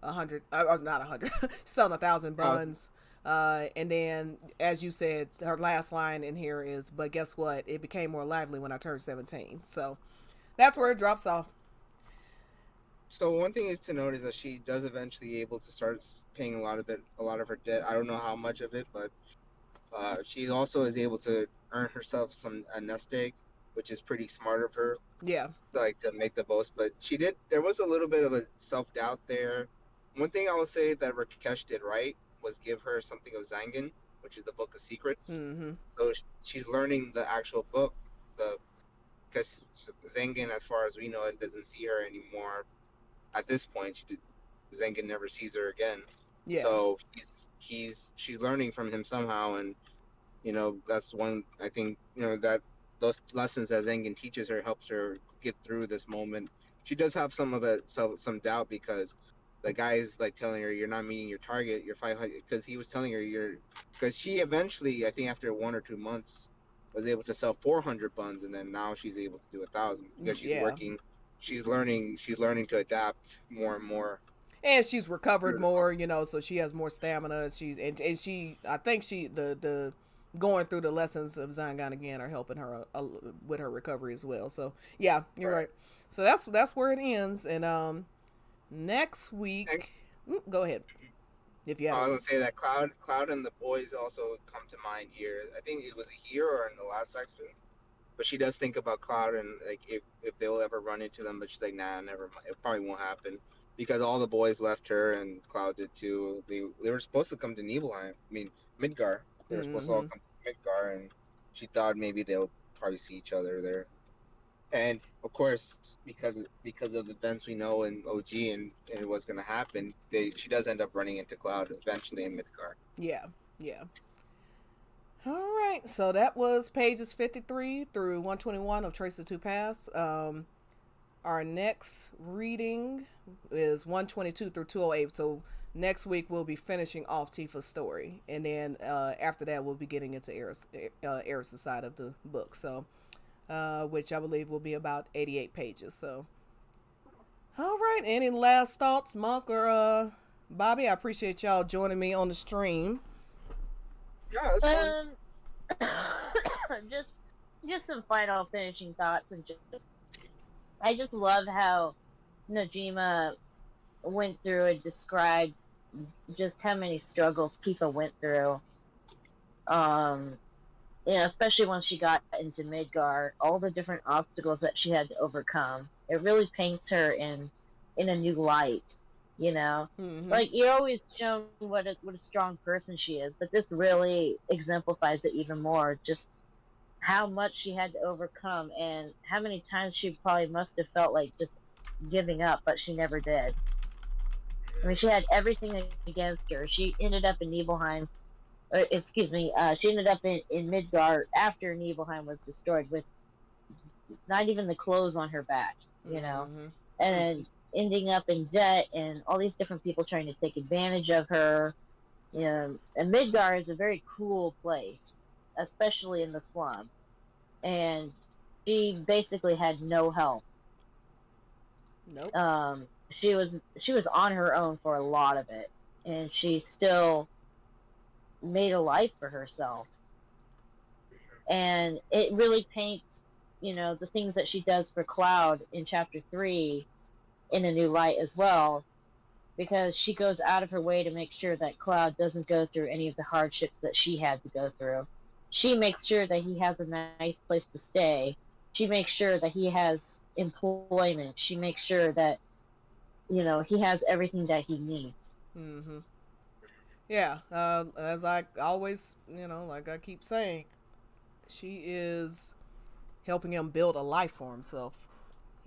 100, not 100, she's selling 1,000 Oh, buns. And then, as you said, her last line in here is, "But guess what? It became more lively when I turned 17." So that's where it drops off. so one thing is to note is that she does eventually able to start paying a lot of her debt. I don't know how much of it, but she also is able to earn herself a nest egg, which is pretty smart of her, Yeah. like to make the boast. But there was a little bit of a self doubt there. One thing I will say that Rakesh did right was give her something of Zangan, which is the Book of Secrets. Mm-hmm. So she's learning the actual book, the because Zangan, as far as we know, it doesn't see her anymore. At this point, Zangan never sees her again. Yeah. So she's learning from him somehow, and that's one I think that those lessons that Zengen teaches her helps her get through this moment. She does have some doubt because the guy is like telling her you're not meeting your target, you're 500, because he was telling her because she eventually, I think after 1 or 2 months, was able to sell 400 buns, and then now she's able to do 1,000 because Yeah. she's learning to adapt more and more And she's recovered through the month. more, so she has more stamina. And she, I think the going through the lessons of Zangan again are helping her with her recovery as well. So yeah, you're Right. right. So that's where it ends. And next And week, go ahead if you had I a. was gonna say that Cloud and the boys also come to mind here. I think it was here or in the last section, but she does think about Cloud and like if they will ever run into them, but she's like, nah, never mind. It probably won't happen because all the boys left her and Cloud did too. They were supposed to come to Nibelheim. I mean Midgar. They were supposed to all Mm-hmm. come to Midgar, and she thought maybe they'll probably see each other there. And of course, because of events we know in OG and what's gonna happen, she does end up running into Cloud eventually in Midgar. Yeah, yeah. All right, so that was pages 53 through 121 of Trace the Two Paths. Our next reading is 122 through 208. So next week we'll be finishing off Tifa's story, and then after that we'll be getting into Eris' side of the book. So, which I believe will be about 88 pages. So, all right. Any last thoughts, Monk or Bobby? I appreciate y'all joining me on the stream. Yeah, that's fun. Um, just just some final finishing thoughts, and just I just love how Najima went through and described just how many struggles Tifa went through. Um, especially when she got into Midgard, all the different obstacles that she had to overcome. It really paints her in a new light. You know, Mm-hmm. like you're always shown what a strong person she is, but this really exemplifies it even more. Just how much she had to overcome and how many times she probably must have felt like just giving up, but she never did. I mean, she had everything against her. She ended up in Nibelheim, or excuse me, she ended up in Midgard after Nibelheim was destroyed with not even the clothes on her back, Mm-hmm. and ending up in debt and all these different people trying to take advantage of her. And Midgard is a very cruel place, especially in the slum. And she basically had no help. Nope. She was on her own for a lot of it, and she still made a life for herself. And it really paints, the things that she does for Cloud in chapter 3 in a new light as well, because she goes out of her way to make sure that Cloud doesn't go through any of the hardships that she had to go through. She makes sure that he has a nice place to stay. She makes sure that he has employment. She makes sure that he has everything that he needs. Mm-hmm. Yeah. As I always, like I keep saying, she is helping him build a life for himself,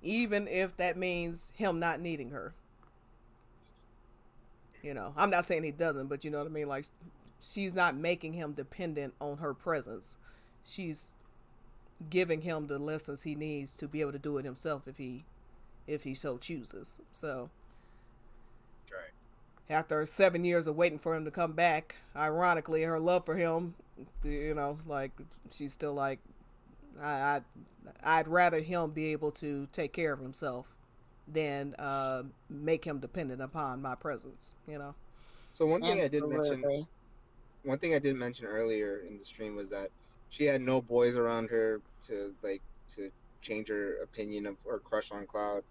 even if that means him not needing her. I'm not saying he doesn't, but you know what I mean. Like, she's not making him dependent on her presence. She's giving him the lessons he needs to be able to do it himself if he so chooses. So Right. after 7 years of waiting for him to come back, ironically, her love for him, like she's still like, I, I'd rather him be able to take care of himself than make him dependent upon my presence. So Absolutely. one thing I did mention earlier in the stream was that she had no boys around her to change her opinion of or crush on Cloud.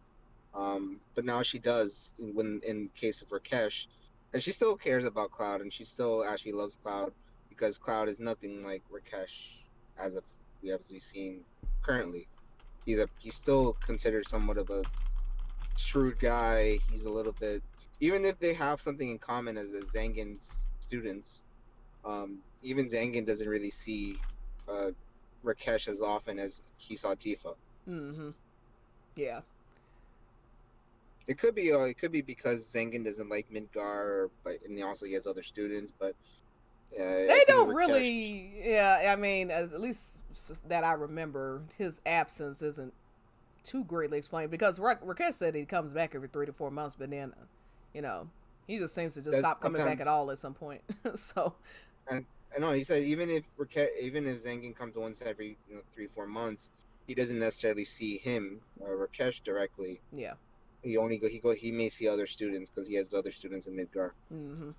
But now she does in case of Rakesh, and she still cares about Cloud, and she still actually loves Cloud because Cloud is nothing like Rakesh as of we've seen currently. He's still considered somewhat of a shrewd guy. He's a little bit, even if they have something in common as Zangin's students. Even Zangin doesn't really see uh, Rakesh as often as he saw Tifa. Mm-hmm. Yeah. It could be because Zengin doesn't like Midgar, and also he has other students. But I They think don't Rakesh, really. Yeah, I mean, at least that I remember, his absence isn't too greatly explained because Rakesh said he comes back every 3 to 4 months, but then, you know, he just seems to just that stop coming back sometimes, at all at some point. So, and I know he said even if Zengin comes once every 3 4 months, he doesn't necessarily see him Rakesh directly. yeah. He may see other students because he has other students in Midgar. Mm-hmm.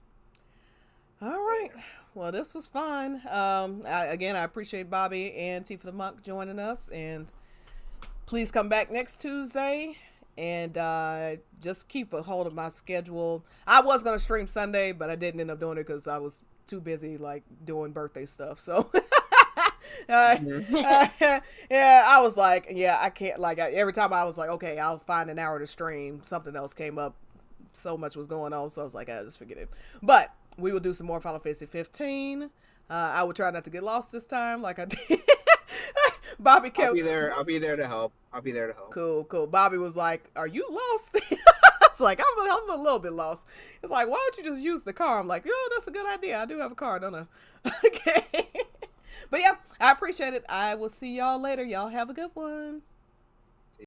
All right. Well, this was fun. Again, I appreciate Bobby and Tifa the Monk joining us, and please come back next Tuesday. And just keep a hold of my schedule. I was gonna stream Sunday, but I didn't end up doing it because I was too busy like doing birthday stuff. So yeah, I was like, yeah, I can't. Like every time I was like, okay, I'll find an hour to stream. Something else came up. So much was going on, so I was like, I just forget it. But we will do some more Final Fantasy 15. I will try not to get lost this time, like I did. Bobby kept. I'll be there. I'll be there to help. Cool. Bobby was like, "Are you lost?" It's like I'm a little bit lost. It's like, why don't you just use the car? I'm like, oh, that's a good idea. I do have a car, don't I? Okay. But yeah, I appreciate it. I will see y'all later. Y'all have a good one.